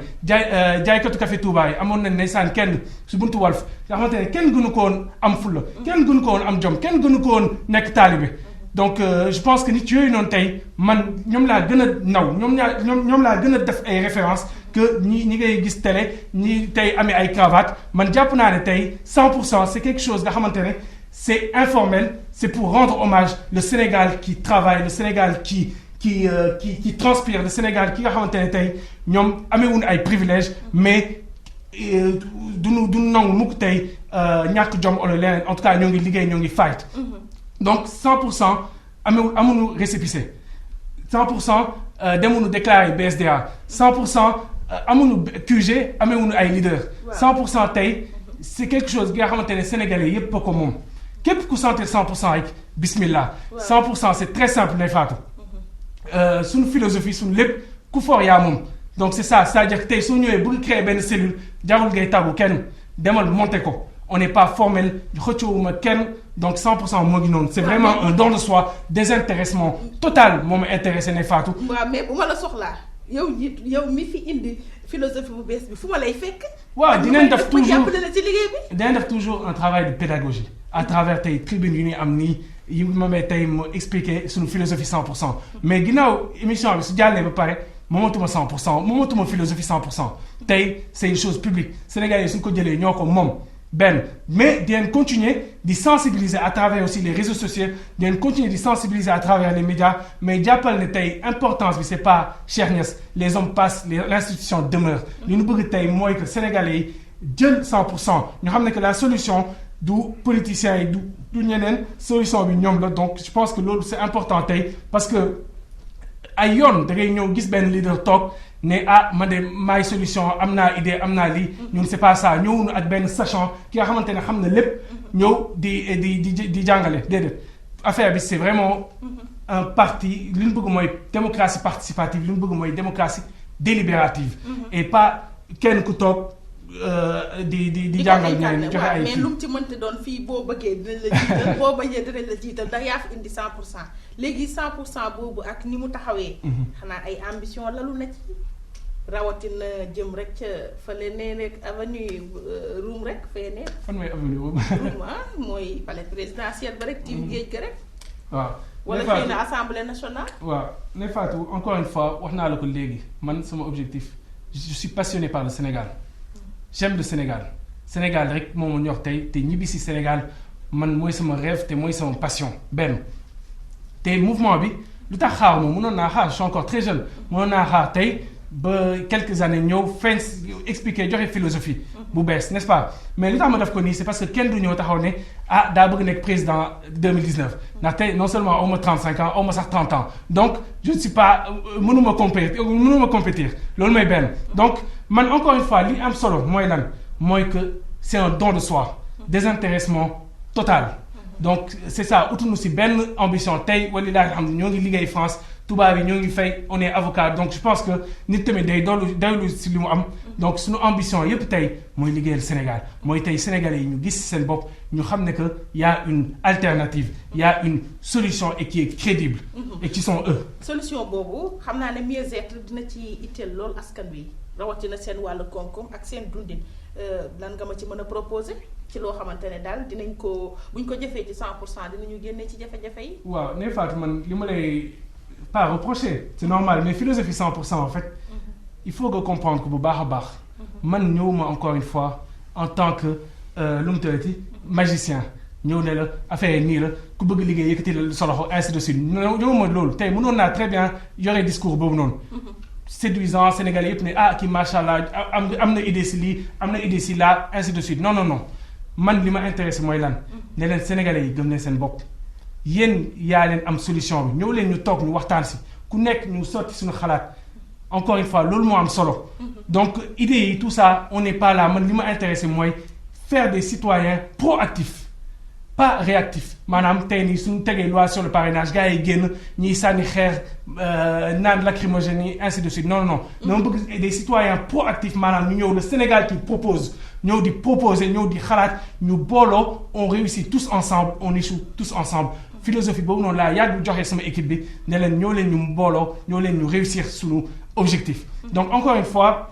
jaaykatu café Touba yi amoon nañ ndeysaan kenn si buntu Walf nga xamante ne kenn gënu ko woon am fulla kenn gënu ko woon am jom kenn gënu ko woon nekk taalibe donc je pense que nit yooyu noonu tey man ñoom laa gën a naw ñoom laa gën a def ay références que ñi ngay gis télé ñi tey amee ay cravate man jàpp naa ne tey 100% c'est quelque chose nga xamante ne c'est informel c'est pour rendre hommage le Sénégal qui travaille le Sénégal qui transpire le Sénégal ki nga xamante ne tey ñoom amewuñu ay privilèges mais duñu nangu mukk tey ñàkk jom wala leneen en tout cas ñoo ngi liggéey ñoo ngi fight donc 100% amuñu récépissé 100% demuñu déclaré BSDA 100% amuñu QG amewuñu ay leaders 100% tey c'est quelque chose bi nga xamante ne sénégalais yépp ko moom képp ku sentir 100% rek bismillah 100% c'est très simple ne Fatou suñu philosophie suñu lépp ku for yaa moom donc c'est ça c'est-à-dire que tey soo ñëwee bëgg créer benn cellule jarul ngay tàggu kenn demal monter ko on n'est pas formel xëccoowuma kenn donc 100% moo ngi noonu c'est vraiment un don de soi désintéressement total moo ma intéressé ne Fatou. waaw mais bu ma la soxlaa yow mi fi indi philosophie bu bees bi fu ma lay fekk. waaw dinañ def toujours jàppale la ci liggéey bi. dinañ def toujours un travail de pédagogie à travers tey tribune yu ñuy am nii yi ma may tey mu expliquer suñu philosophie 100% mais ginnaaw émission bi su jàllee ba pare moomatuma 100% moomatuma philosophie 100% tey c'est une chose publique Sénégalais yi suñ ko jëlee ñoo ko moom benn mais dinañ continuer di sensibiliser à travers aussi les réseaux sociaux dinañ continuer di sensibiliser à travers les médias mais jàppal ne tey importance bi c'est pas Cheikh Niass les hommes passent l'institution demeure li ñu bëgg tey mooy que Sénégalais yi jël 100% ñu xam ne que la solution du politiciens yi du ñeneen solution bi ñoom la donc je pense que loolu c'est important tey parce que ay yoon da ngay ñëw gis benn leader toog ne man de maay solution am naa idée am naa lii ñun c'est pas ça ñëwuñu ak benn sachant ki nga xamante ne xam na lépp ñëw di jàngale déedéet affaire bi c'est vraiment un parti li ñu bëgg mooy démocratie participative li ñu bëgg mooy démocratie délibérative et pas kenn ku toog di jàngal ñeneen ñi joxe ay mais lu mu ci mënti doon fii boo bëggee dinañ la jiital boo bañee dinañ la jiital ndax yaa fi indi 100% léegi 100% boobu ak ni mu taxawee. xanaa ay ambition la lu nekk rawatina jëm rek ca fële nee rek avenue Roum rek fee ne. fan mooy avenue Roum. Roum mooy palais présidentiel ba rek. tiim géej ga rek. waaw wala xëy na assemblée nationale. waaw ne Fatou encore une fois wax naa la ko léegi man sama objectif je suis passionné par le Sénégal. j'aime le Sénégal rek moo ma ñor tey te ñibbi si Sénégal man mooy sama rêve te mooy sama passion benn te mouvement bi lu tax xaar moom mënoon naa xaar je suis encore très jeune mënoon naa xaar tey ba quelques années ñëw fin expliquer joxe philosophie bu bees n'est-ce pas mais lu tax ma def ko nii c'est parce que kenn du ñëw taxaw ne daa bëgg nekk président 2019 ndax tey non seulement aw ma 35 ans aw ma sax 30 ans donc je ne suis pas mënuma compétir loolu mooy benn donc man encore une fois li am solo mooy lan mooy que c'est un don de soi désintéressement total donc c'est ça utuñu si benn ambition tey wala laa nga xam ne ñoo ngi liggéey France tubaab yi ñoo ngi fay on est avocat donc je pense que nit tamit day doylu si li mu am donc suñu ambition yépp tey mooy liggéeyal Sénégal mooy tey Sénégalais yi ñu gis seen bopp ñu xam ne que y a une alternative y a une solution et qui est crédible et qui sont eux. solution boobu xam naa ne mieux-être dina ci itteel lool askan wi rawatina seen wàllu koom-koom ak seen dundin lan nga ma ci mën a proposer. ci loo xamante ne daal dinañ ko buñ ko jëfee ci 100% dinañu génne ci jafe-jafe yi. waaw Ndeye Fatou man li ma lay pas reprocher c'est normal mais philosophie 100% en fait il faut que comprendre ko bu baax a baax. man ñëwuma encore une fois en tant que lu mu tëddati magicien ñëw ne la affaire nii la ku bëgg liggéey yëkkati la sa loxo ainsi de suite ñëwuma loolu tey mënoon naa très bien yore discours boobu noonu. séduisant Sénégalais yëpp ne kii macha allah am na idée si lii am na idée si là ainsi de suite non man li ma intéressé mooy lan. ne leen Sénégalais yi gëm leen seen bopp. yéen yaa leen am solution bi ñëw leen ñu toog ñu waxtaan si ku nekk ñu sotti suñu xalaat encore une fois loolu moo am solo. donc idées yi tout ça on n'est pas là man li ma intéressé mooy faire des citoyens proactifs pas réactifs maanaam tey nii suñu tegee loi sur le parrainage gars yi génn ñiy sànni xeer naan lacrymogène yi ainsi de suite non. dama bëgg des citoyens proactifs maanaam ñu ñëw le Sénégal qui propose ñëw di proposer ñëw di xalaat ñu booloo on réussit tous ensemble on échoue tous ensemble. philosophie boobu noonu laa yàgg joxe sama équipe bi ne leen ñoo leen ñu booloo ñoo leen ñu réussir suñu objectif. donc encore une fois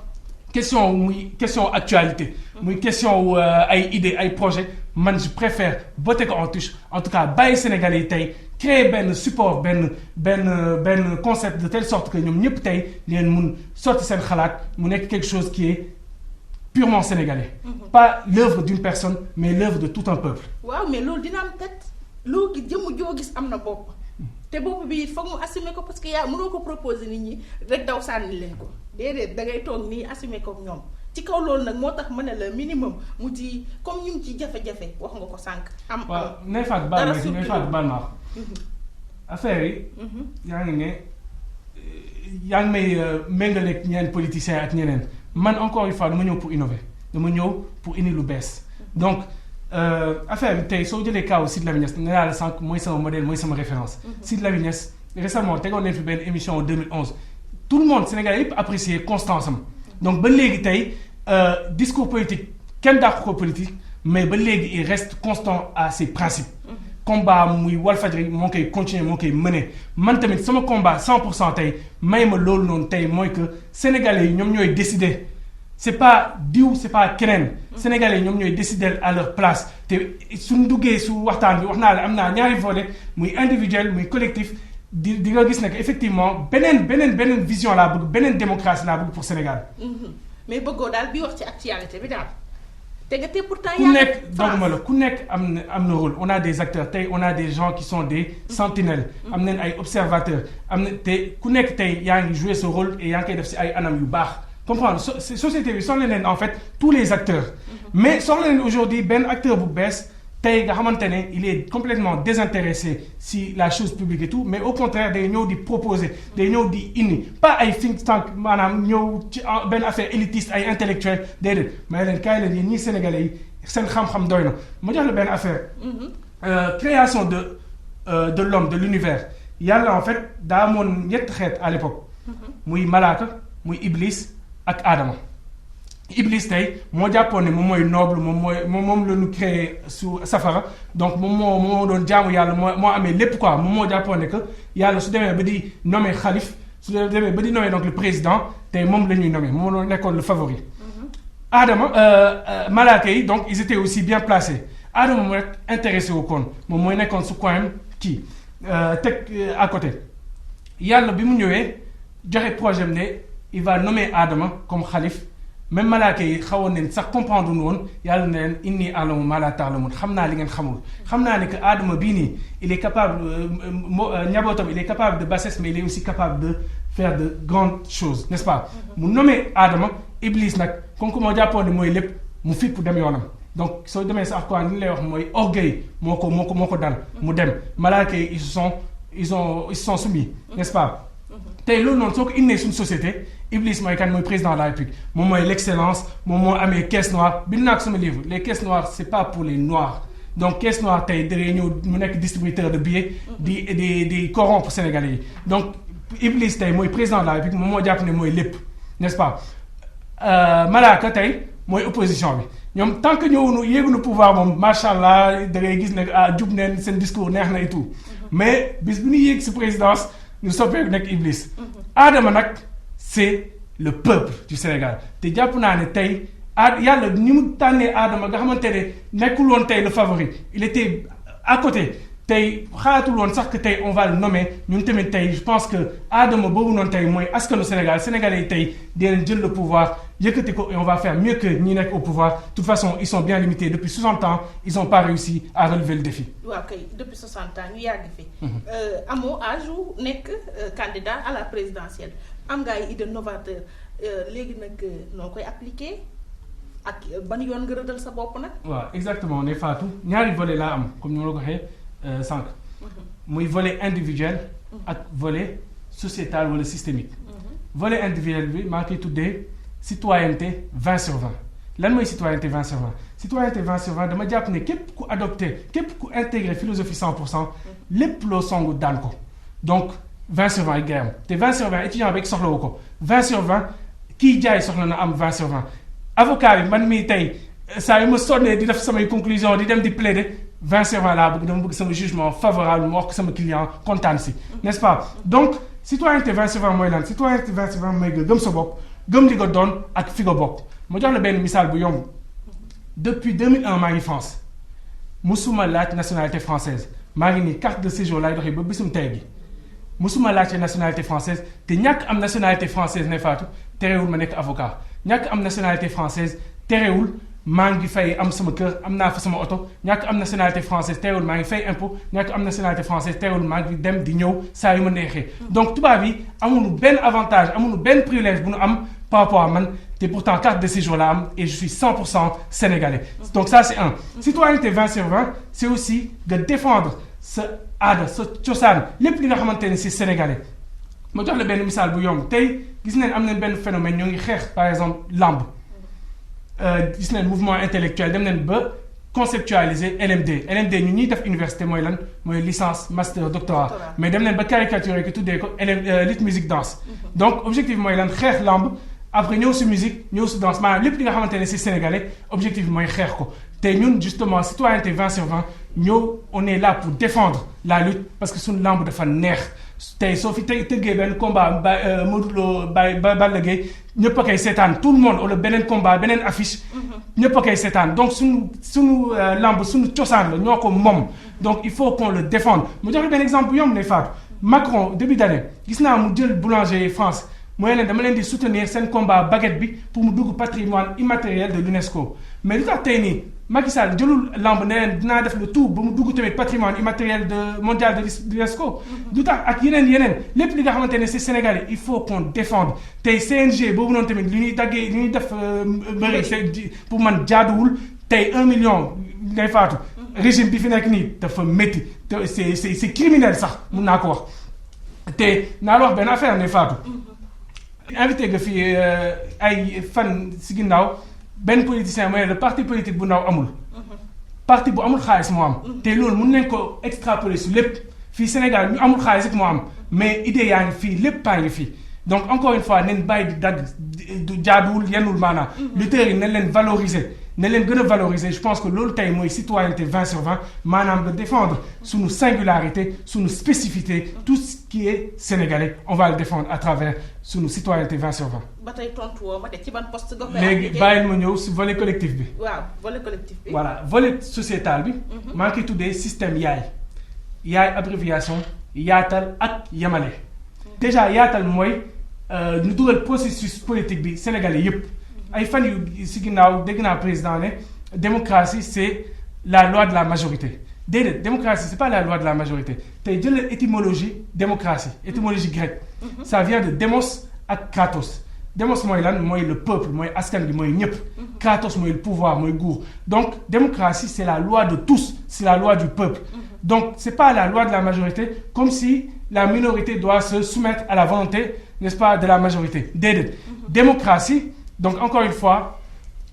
question actualité. muy question ay idées ay projets man je préfère botter ko en touche en tout cas bàyyi Sénégalais yi tey créer benn support benn concept de telle sorte que ñoom ñëpp tey leen mun sotti seen xalaat mu nekk quelque chose qui est purement sénégalais. pas l'œuvre d'une personne mais l'œuvre de tout un peuple. waaw mais loolu dina am tête loo gis jëmm joo gis am na bopp te bopp bi foog mu assumer ko parce que mënoo ko proposer nit ñi rek daw sànni leen ko déedéet da ngay toog nii assumer ko ñoom ci kaw loolu nag moo tax ma ne la minimum mu ci comme ñu ngi ci jafe-jafe wax nga ko sànq. waaw Ndeye Fatou baal ma affaire yi. yaa ngi may méngaleeg ñeneen politiciens ak ñeneen man encore une fois dama ñëw pour innover dama ñëw pour indi lu bees donc. affaire bi tey soo jëlee kaw Sidy Lamine Niass nee naa la sànq mooy sama modèle mooy sama référence. Sidy Lamine Niass récemment tegoon nañ fi benn émission en 2011 tout le monde Sénégalais yëpp apprécié constance am donc ba léegi tey discours politique kenn dàq ko politique mais ba léegi il reste constant à ses principes. combat muy Walfadjri moo koy continuer moo koy mener man tamit sama combat 100% tey may ma loolu noonu tey mooy que Sénégalais yi ñoom ñooy décider. c'est pas diw c'est pas keneen. Sénégalais ñoom ñooy décider à leur place te suñ duggee su waxtaan bi wax naa la am naa ñaari volet muy individuel muy collectif di nga gis ne que effectivement beneen vision laa bëgg beneen démocratie laa bëgg pour Sénégal. mais bëggoo daal bi wax ci actualité bi daal. te pourtant ku nekk doguma la ku nekk am na rôle on a des acteurs tey on a des gens qui sont des sentinelles. am nañ ay observateurs am na te ku nekk tey yaa ngi jouer ce rôle et yaa ngi koy def si ay anam yu baax. comprendre société bi soxla leen en fait tous les acteurs. mais soxla leen aujourd'hui benn acteur bu bees tey nga xamante ne il est complètement désintéressé si la chose publique et tout mais au contraire day ñëw di proposer day ñëw di indi pas ay think tank maanaam ñëw ci benn affaire élitiste ay intellectuel déedéet mais leen kaay leen yéen ñii Sénégalais yi seen xam-xam doy na ma jox la benn affaire. création de l'homme de l'univers yàlla en fait daa amoon ñetti xeet à l'époque muy malaaka muy iblis. ak Adama Iblis tey moo jàppoon ne moom mooy noble moom la ñu créé su safara donc moom moo doon jaamu yàlla moo amee lépp quoi moom moo jàppoon ne que yàlla su demee ba di nommer xalif su demee ba di nommer donc le président tey moom la ñuy nommer moom moo nekkoon le favori. Adama malaaka yi donc ils étaient aussi bien placés Adama mu rek intéressé wu koon moom mooy nekkoon su coin kii teg à côté yàlla bi mu ñëwee joxe projet am ne. il va nommer Adama comme xalif même malaaka yi xawoon nañ sax comprendre woon yàlla na leen inni a'lamu ma la ta'lamun xam naa li ngeen xamul xam naa ne que Adama bii nii il est capable njabootam il est capable de bassesse mais il est aussi capable de faire de grandes choses n'est-ce pas. mu nommer Adama Iblis nag comme que moo jàppoon ne mooy lépp mu fipp dem yoonam donc soo demee sax quoi li ñu lay wax mooy orgueil moo ko dal mu dem malaaka yi ils se sont soumis n'est-ce pas. tey loolu noonu soo ko indee suñu société Iblis mooy kan mooy président de la République moom mooy l'excellence moom moo amee caisse noire bind naa ko sama livre les caisses noires c'est pas pour les noirs donc caisse noire tey day ñëw mu nekk distributeur de billets di corrompre Sénégalais yi donc Iblis tey mooy président de la République moom moo jàpp ne mooy lépp n'est-ce pas Malaaka tey mooy opposition bi ñoom tant que yéeguñu pouvoir moom macha allah da ngay gis ne jub neen seen discours neex na et tout mais bis bu ñu yéeg si présidence ñu soppeeku nekk Iblis. Adama nag c'est le peuple du Sénégal te jàpp naa ne tey yàlla ni mu tànnee Adama nga xamante ne nekkul woon tey le favori il était à côté tey xalaatul woon sax que tey on va le nommer ñun tamit tey je pense que Adama boobu noonu tey mooy askanu Sénégal sénégalais yi tey dinañ jël le pouvoir yëkkati ko et on va faire mieux que ñi nekk au pouvoir de toute façon ils sont bien limités depuis 60 ans ils n'ont pas réussi à relever le défi. waaw kay depuis 60 ans ñu yàgg fi. amoo âge wu nekk candidat à la présidentielle am nga ay idée novateur léegi nag noo koy appliquer ak ban yoon nga rëddal sa bopp nag. waaw exactement ne Fatou ñaari volet laa am comme ni ma la ko waxee sànq. muy volet individuel. ak volet sociétal wala systémique. volet individuel bi maa koy tuddee citoyenneté 20/20 lan mooy citoyenneté 20/20 citoyenneté 20/20 dama jàpp ne képp ku adopté képp ku intégré philosophie 100% lépp loo songu daan ko donc 20/20 yi ngay am te 20/20 étudiant bi soxlawu ko 20/20 kiy jaay soxla na am 20/20 avocat bi man mii tey saa yu ma sonnee di def samay conclusion di dem di plaider 20/20 laa bëgg dama bëgg sama jugement favorable ma wax ko sama client kontaan si n'est-ce pas donc citoyenneté 20/20 mooy lan citoyenneté 20/20 mooy nga gëm sa bopp gëm li nga doon ak fi nga bokk ma jox la benn misaal bu yomb depuis 2001 maa ngi France musuma laaj nationalité française maa ngi nii carte de séjour laay doxee ba bisum tey gi musuma laajte nationalité française te ñàkk am nationalité française ne faatu terewul ma nekk avocat ñàkk am nationalité française terewul maa ngi fay am sama kër am naa fa sama oto ñàkk am nationalité française terewul maa ngi fay impôt ñàkk am nationalité française terewul maa ngi dem di ñëw saa yu ma neexee donc tubaab yi amuñu benn avantage amuñu benn privilège bu nu am par rapport à man te pourtant carte de séjour la am et je suis 100% sénégalais donc ça c'est un citoyenneté 20/20 c'est aussi de défendre sa aada sa cosaan lépp li nga xamante ne c'est sénégalais ma jox la benn misaal bu yomb tey gis nañ am nañ benn phénomène ñoo ngi xeex par exemple lamb gis nañ mouvement intellectuel dem nañ ba conceptualiser LMD ñu ñuy def université mooy lan mooy licence master doctorat mais dem nañ ba caricaturer ko tuddee ko lit musique danse donc objectif mooy lan xeex lamb après ñëw si musique ñëw si danse maanaam lépp li nga xamante ne c'est sénégalais objectif bi mooy xeex ko te ñun justement citoyenneté 20/20 ñëw on est là pour défendre la lutte parce que suñu lamb dafa neex tey soo fi tëggee benn combat Modou Lo Balla Gaye ñëpp a koy seetaan tout le monde wala beneen combat beneen affiche ñëpp a koy seetaan donc suñu lamb suñu cosaan la ñoo ko moom donc il faut qu'on le défende mu jox benn exemple bu yomb ne Fatou Macron début d'année gis naa mu jël boulanger France mooy leen dama leen di soutenir seen combat baguette bi pour mu dugg patrimoine immatériel de l'UNESCO mais lu tax tey nii Macky Sall jëlul lamb ne leen dinaa def le tout ba mu dugg tamit patrimoine immatériel mondial de l'UNESCO lu tax ak yeneen lépp li nga xamante ne c'est sénégalais il faut qu'on défende tey CNG boobu noonu tamit li ñuy daggee li ñuy def mbëri pour man jaaduwul tey 1 million ngay faatu régime bi fi nekk nii dafa métti te c'est criminel sax mun naa ko wax te naa la wax benn affaire ne faatu invité nga fii ay fan si ginnaaw benn politicien mooy le parti politique bu ndaw amul parti bu amul xaalis moo am te loolu mun nañ ko extrapoler su lépp fii Sénégal ñu amul xaalis rek moo am mais idée yaa ngi fii lépp paa ngi fii donc encore une fois nañ bàyyi di dagg du jaaduwul yennul maanaam lutteurs yi nañ leen valoriser nañ leen gën a valoriser je pense que loolu tey mooy citoyenneté 20/20 maanaam de défendre suñu singularité suñu spécificité tout ce qui est sénégalais on va le défendre à travers suñu citoyenneté 20/20. ba tey tontu woo ma de ci ban poste nga koy léegi bàyyil ma ñëw si volet collectif bi. waaw volet collectif bi. voilà volet sociétal bi. maa ngi koy tuddee système yaay abréviation yaatal ak yemale. déjà yaatal mooy ñu dugal processus politique bi sénégalais yépp ay fan yu si ginnaaw dégg naa président ne démocratie c'est la loi de la majorité déedéet démocratie c'est pas la loi de la majorité tey jëlal étymologie démocratie étymologie grecque ça vient de démos ak kratos démos mooy lan mooy le peuple mooy askan bi mooy ñëpp kratos mooy le pouvoir mooy nguur donc démocratie c'est la loi de tous c'est la loi du peuple donc c'est pas la loi de la majorité comme si la minorité doit se soumettre à la volonté n'est-ce pas de la majorité déedéet démocratie donc encore une fois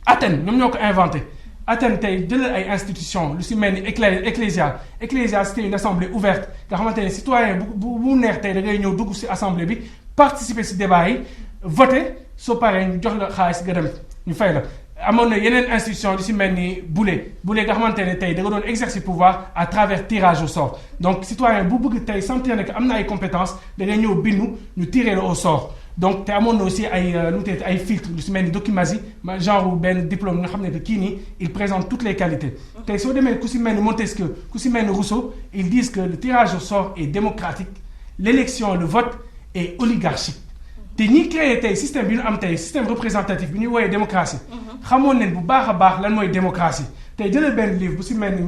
Athènes ñoom ñoo ko inventé Athènes tey jëlal ay institutions lu si mel ni Ecclésia c'était une assemblée ouverte nga xamante ne citoyen bu neex tey da ngay ñëw dugg si assemblée bi participer si débat yi voter soo paree ñu jox la xaalis nga dem ñu fay la amoon na yeneen institution lu si mel ni Boulé nga xamante ne tey da nga doon exercer pouvoir à travers tirage au sort donc citoyen bu bëgg tey sentir ne que am na ay compétences da ngay ñëw bindu ñu tirer la au sort donc te amoon na aussi ay nu mu tuddati ay filtres lu si mel ni documents yi genre benn diplôme nga xam ne que kii nii il présente toutes les qualités tey soo demee ku si mel ni Montesquieu ku si mel ni Rousseau ils disent que le tirage au sort est démocratique l'élection le vote est oligarchique te ñi créé tey système bi ñu am tey système représentatif bi ñuy woowee démocratie xamoon nañ bu baax a baax lan mooy démocratie tey jëlee benn livre bu si mel ni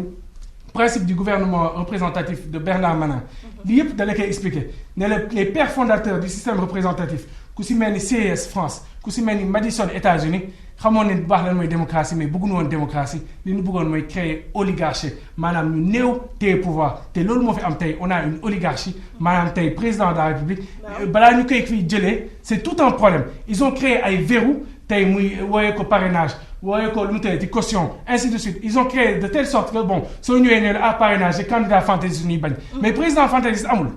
principe du gouvernement représentatif de Bernard Manin lii yëpp da la koy expliquer ne la les pères fondateurs du système représentatif ku si mel ni CES France ku si mel ni Madison États-Unis xamoon nañ bu baax lan mooy démocratie mais bëgguñu woon démocratie li ñu bëggoon mooy créer oligarchie maanaam ñu néew téye pouvoir te loolu moo fi am tey on a une oligarchie maanaam tey président de la République balaa ñu koy fii jëlee c'est tout un problème ils ont créé ay verrous tey muy wooyee ko parrainage wooyee ko lu mu tëddee caution ainsi de suite ils ont créé de telle sorte que bon soo ñëwee ne la parrainage et candidat fantaisiste ñuy bañ mais président fantaisiste amul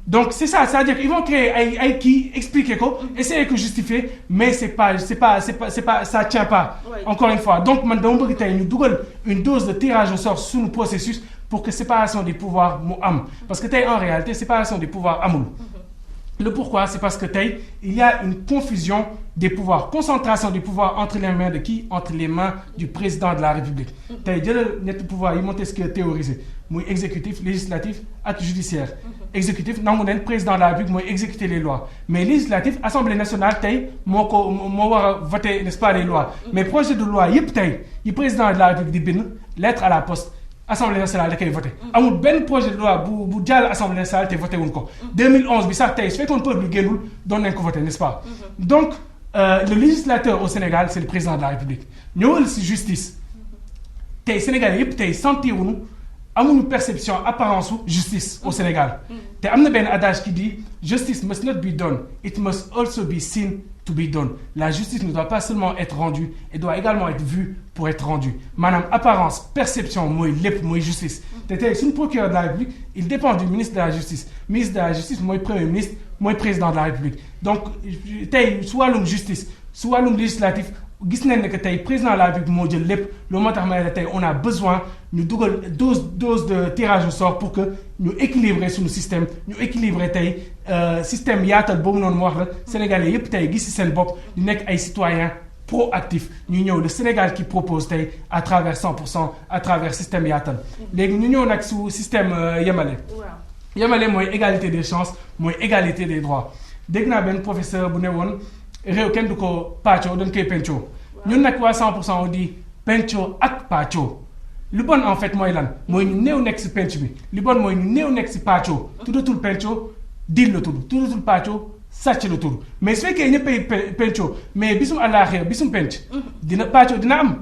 donc c'est ça c'est-à-dire qu'ils vont créer ay kii expliquer ko essayer que justifier mais c'est pas ça tient pas encore une fois donc man dama bëgg tey ñu dugal une dose de tirage au sort suñu processus pour que séparation des pouvoirs mu am parce que tey en réalité séparation des pouvoirs amul le pourquoi c'est parce que tey il y a une confusion des pouvoirs concentration du pouvoir entre les mains de qui entre les mains du président de la République tey jëlal ñetti pouvoir yi Montesquieu théorisé muy exécutif législatif ak judiciaire exécutif nangu neen président de la République mooy exécuter les lois mais législatif assemblée nationale tey moo war a voter n'est-ce pas les lois mais projet de loi yëpp tey yi président de la République di bind lettre à la poste assemblée nationale da koy voté amul benn projet de loi bu jàll assemblée nationale te voté wuñ ko 2011 bi sax tey su fekkoon peuple bi génnul doon nañ ko voté n'est-ce pas donc le législateur au Sénégal c'est le président de la République ñëwal si justice tey Sénégal yëpp tey sentiruñu amuñu perception apparence su justice au Sénégal te am na benn adage qui dit justice must not be done it must also be seen to be done la justice ne doit pas seulement être rendue elle doit également être vue pour être rendue maanaam apparence perception mooy lépp mooy justice te tey suñu procureur de la République il dépend du ministre de la justice ministre de la justice mooy premier ministre mooy président de la République donc tey su wàllum justice su wàllum législatif gis nañ ne que tey président de la République moo jël lépp loolu moo tax ma ne la tey on a besoin ñu dugal dose de tirage au sort pour que ñu équilibrer suñu système ñu équilibrer tey système yaatal boobu noonu moo wax la Sénégalais yépp tey gis ci seen bopp ñu nekk ay citoyens proactifs ñu ñëw le Sénégal qui propose tey à travers 100% à travers système yaatal léegi ñu ñëw nag su système yemale yemale mooy égalité des chances mooy égalité des droits dégg naa benn professeur bu ne woon réew kenn du ko pàccoo dañ koy pencoo ñun nag waa 100% on dit pencoo ak pàccoo lu bon en fait mooy lan mooy ñu néew nekk si penc bi li bon mooy ñu néew nekk si pàccoo tuddatul pencoo dil la tudd tuddatul pàccoo sàcc la tudd mais su fekkee ñëppay pencoo mais bisum àllaaxira bisum penc dina pàccoo dina am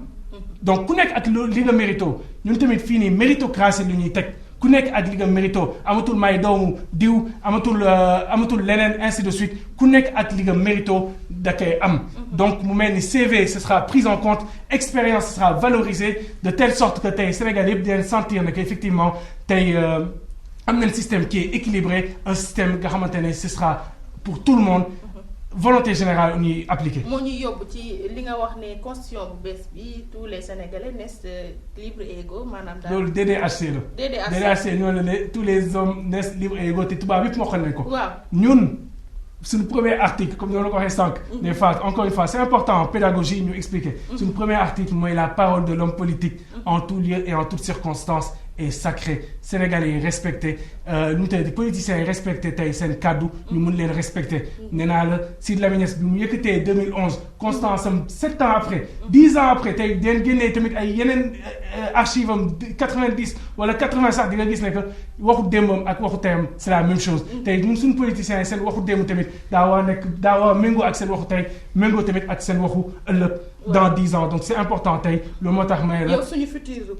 donc ku nekk ak li nga mérito ñun tamit fii nii méritocratie lu ñuy teg ku nekk ak li nga mérito amatul may doomu diw amatul leneen ainsi de suite ku nekk ak li nga mérito da koy am donc mu mel ni CV ce sera pris en compte expérience ce sera valorisée de telle sorte que tey Sénégal yëpp dinañ sentir ne que effectivement tey am nañ système qui est équilibré un système nga xamante ne ce sera pour tout le monde volonté générale ñuy appliqué. moo ñuy yóbbu ci li nga wax ne constitution bu bees bi tous les Sénégalais naissent libres et égaux maanaam daal. loolu DDHC la. DDHC ñoo la ne tous les hommes naissent libres et égaux te tubaab yëpp moo xam nañ ko. waaw ñun suñu premier article comme ni ma la ko waxee sànq. ne Fatou encore une fois c'est important en pédagogie ñu expliquer. suñu premier article mooy la parole de l'homme politique. en tout lieu et en toutes circonstances. est sacré Sénégalais yi respecté nu mu tëddee politiciens yi respecté tey seen kaddu ñu mun leen respecté nee naa la Sidy Lamine Niass bi mu yëkkatee 2011 constance am 7 ans après 10 ans après tey den génnee tamit ay yeneen archive am 90 wala 80 sax di nga gis ne que waxu démbam ak waxu teyam c'est la même chose tey ñun suñu politiciens yi seen waxu démb tamit daa war méngoo ak seen waxu tey méngoo tamit ak seen waxu ëllëg dans 10 ans donc c'est important tey loolu moo tax may la yow suñu futur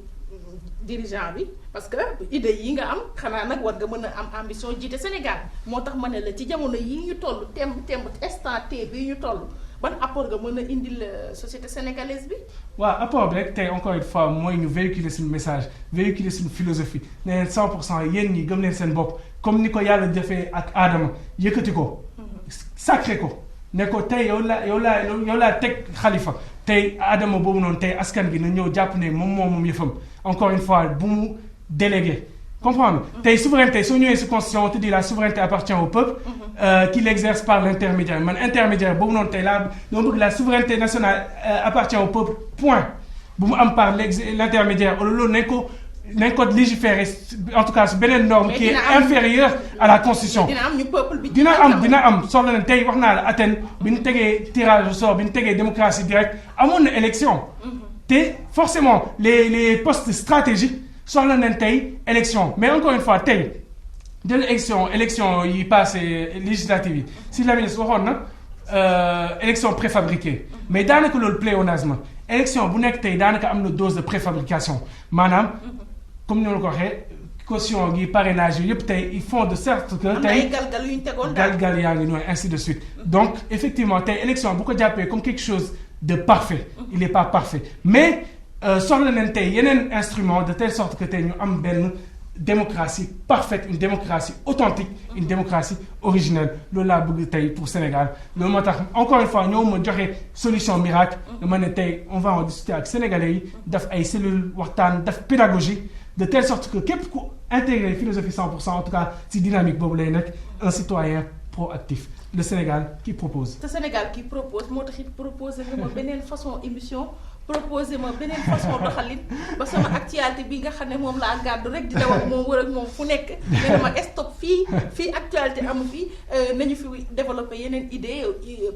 dirigeant bi parce que idée yi nga am xanaa nag war nga mën a am ambition jiite Sénégal moo tax ma ne la ci jamono yi ñu toll temb instant T bii ñu toll ban apport nga mën a indil société sénégalaise bi. waaw apport bi rek tey encore une fois mooy ñu véhiculer suñu message véhiculer suñu philosophie ne leen 100% yéen ñi gëm leen seen bopp comme ni ko yàlla defee ak Adama yëkkati ko. sacré ko ne ko tey yow laa teg xalifa tey Adama boobu noonu tey askan bi na ñëw jàpp ne moom yëfam encore une fois bu mu délégué comprendre tey souveraineté soo ñëwee si constitution on te dit la souveraineté appartient au peuple qui l'exerce par l'intermédiaire man intermédiaire boobu noonu tey laa dama bëgg la souveraineté nationale appartient au peuple point bu mu am par l'intermédiaire loolu nañ ko légiférer en tout cas su beneen norme qui est inférieure à la constitution dina am ñu peuple bi dina am soxla na tey wax naa la Athènes bi ñu tegee tirage au sort bi ñu tegee démocratie directe amoon na élection te forcément les postes stratégiques soxla nañ tey élection mais encore une fois tey de élection yi passé législative yi si la ministre waxoon na élection préfabriquée mais daanaka loolu pléonasme élection bu nekk tey daanaka am na dose de préfabrication maanaam comme ni ma la ko waxee caution gi parrainage yi yëpp tey ils font de sorte que tey galgal yaa ngi ñooy ainsi de suite donc effectivement tey élection bu ko jàppee comme quelque chose de parfait il n'est pas parfait mais soxla nañ tey yeneen instrument de telle sorte que tey ñu am benn démocratie parfaite une démocratie authentique une démocratie originelle loolu laa bëgg tey pour Sénégal loolu moo tax encore une fois ñëw ma joxe solution miracle dama ne tey on va en discuter ak sénégalais yi def ay cellules waxtaan def pédagogie de telle sorte que képp ku intégrer philosophie 100% en tout cas si dynamique boobu lay nekk un citoyen proactif le Sénégal qui propose. te Sénégal qui propose moo tax it proposé nga ma beneen façon émission proposé ma beneen façon doxalin ba sama actualité bi nga xam ne moom laa gàddu rek di daw ak moom wër ak moom fu nekk nee na ma stop fii actualité amu fi nañu fi développer yeneen idée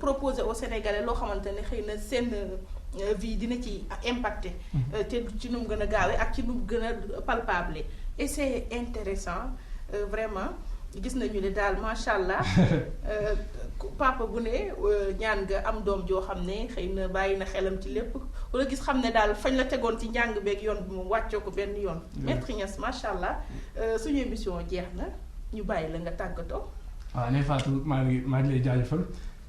proposé au Sénégalais loo xamante ne xëy na seen vie dina ci impacté te ci nu mu gën a gaawee ak ci nu mu gën a palpable et c'est intéressant vraiment gis nañu ne daal macha allah papa bu ne ñaan nga am doom joo xam ne xëy na bàyyi na xelam ci lépp wala gis xam ne daal fañ la tegoon ci njàng beeg yoon bi moom wàccoo ko benn yoon. Maître Niass macha allah suñu émission jeex na ñu bàyyi la nga tàggatoo. waaw ne Fatou maa ngi lay jaajëfal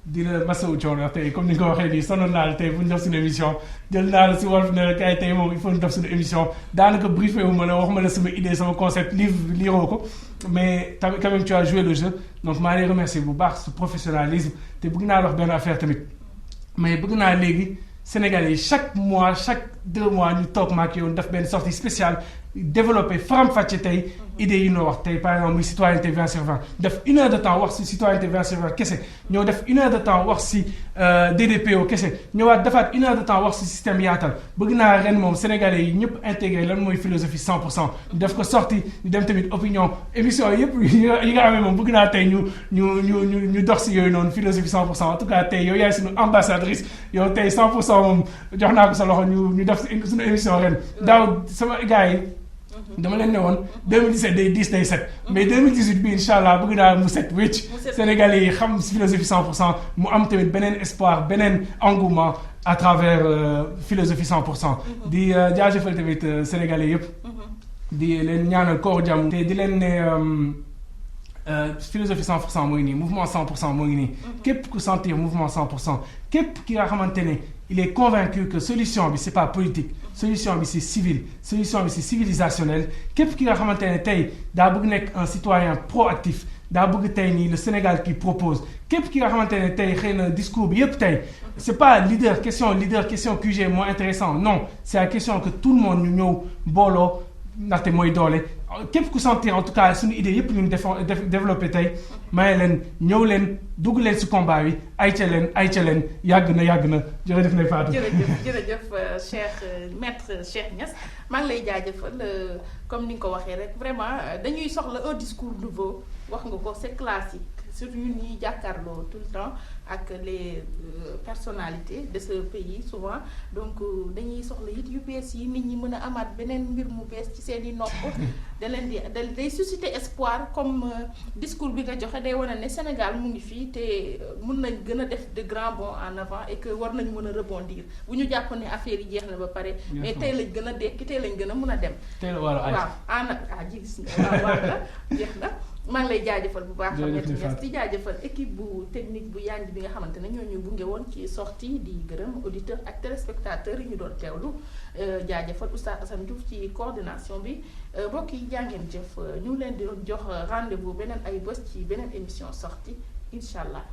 di la masawu coono tey comme ni nga ko waxee nii sonal naa la tey bu ñu def suñu émission jël naa la si wolof ne la kay tey moom il faut ñu def suñu émission daanaka briefé wu ma la wax ma la sama idée sama concept liiroo ko mais tamit quand même tu as joué le jeu donc maa ngi lay remercier bu baax su professionnalisme te bëgg naa la wax benn affaire tamit mais bëgg naa léegi Sénégalais yi chaque mois chaque 2 mois ñu toog ma ak yow def benn sortie spéciale développer faram-fàcce tey idées yi noo wax tey par exemple muy citoyenneté 20/20 def 1 heure de temps wax si citoyenneté 20/20 kese ñëw def 1 heure de temps wax si DDPO kese ñëwaat defaat 1 heure de temps wax si système yaatal bëgg naa ren moom Sénégalais yi ñëpp intégré lan mooy philosophie 100% ñu def ko sortie ñu dem tamit opinion émission yëpp yi nga amee moom bëgg naa tey ñu dox si yooyu noonu philosophie 100% en tout cas tey yow yaay suñu ambassadrice yow tey 100% moom jox naa ko sa loxo ñu def suñu émission ren daaw sama gars yi dama leen ne woon 2017 day 10 day 7 mais 2018 bi incha allah bëgg naa mu set wécc Sénégalais yi xam philosophie 100% mu am tamit beneen espoir beneen engouement à travers philosophie 100% di jaajëfal tamit Sénégalais yëpp di leen ñaanal kooru jàmm te di leen ne philosophie 100% mooy nii mouvement 100% mooy nii képp ku sentir mouvement 100% képp ki nga xamante ne il est convaincu que solution bi c'est pas politique solution bi c'est civil solution bi c'est civilisationnel képp ki nga xamante ne tey daa bëgg nekk un citoyen proactif daa bëgg tey nii le Sénégal qui propose képp ki nga xamante ne tey xëy na discours bi yëpp tey c'est pas leader question QG moo intéressant non c'est la question que tout le monde ñu ñëw booloo ndaxte mooy doole képp ku sentir en tout cas suñu idée yëpp ñu développé tey maye leen ñëw leen dugg leen si combat bi ayca leen yàgg na jërëjëf Ndeye Fatou. jërëjëf maître Cheikh Niass maa ngi lay jaajëfal comme ni nga ko waxee rek vraiment dañuy soxla un discours nouveau wax nga ko c'est classique surtout ñun ñuy jàkkaarloo tout le temps ak les personnalités de ce pays souvent donc dañuy soxla it yu bees yi nit ñi mën a amaat beneen mbir mu bees ci seen i nopp da leen di day susciter espoir comme discours bi nga joxe day wane ne Sénégal mu ngi fii te mën nañ gën a def de grands bonds en avant et que war nañ mën a rebondir bu ñu jàpp ne affaire yi jeex na ba pare mais tey lañ gën a dekki tey lañ gën a mën a dem waaw gis nga waaw jeex na maa ngi lay jaajëfal bu baax xam di jaajëfal équipe bu technique bu yanj bi nga xamante ne ñoo ñu bunge woon ci sortie di gërëm auditeur ak téléspectateurs yi ñu doon teewlu jaajëfal Oustaz Assane Diouf ci coordination bi mbokk yi jàngeen jëf ñu ngi leen di jox rendez-vous beneen ay bés ci beneen émission sortie incha allah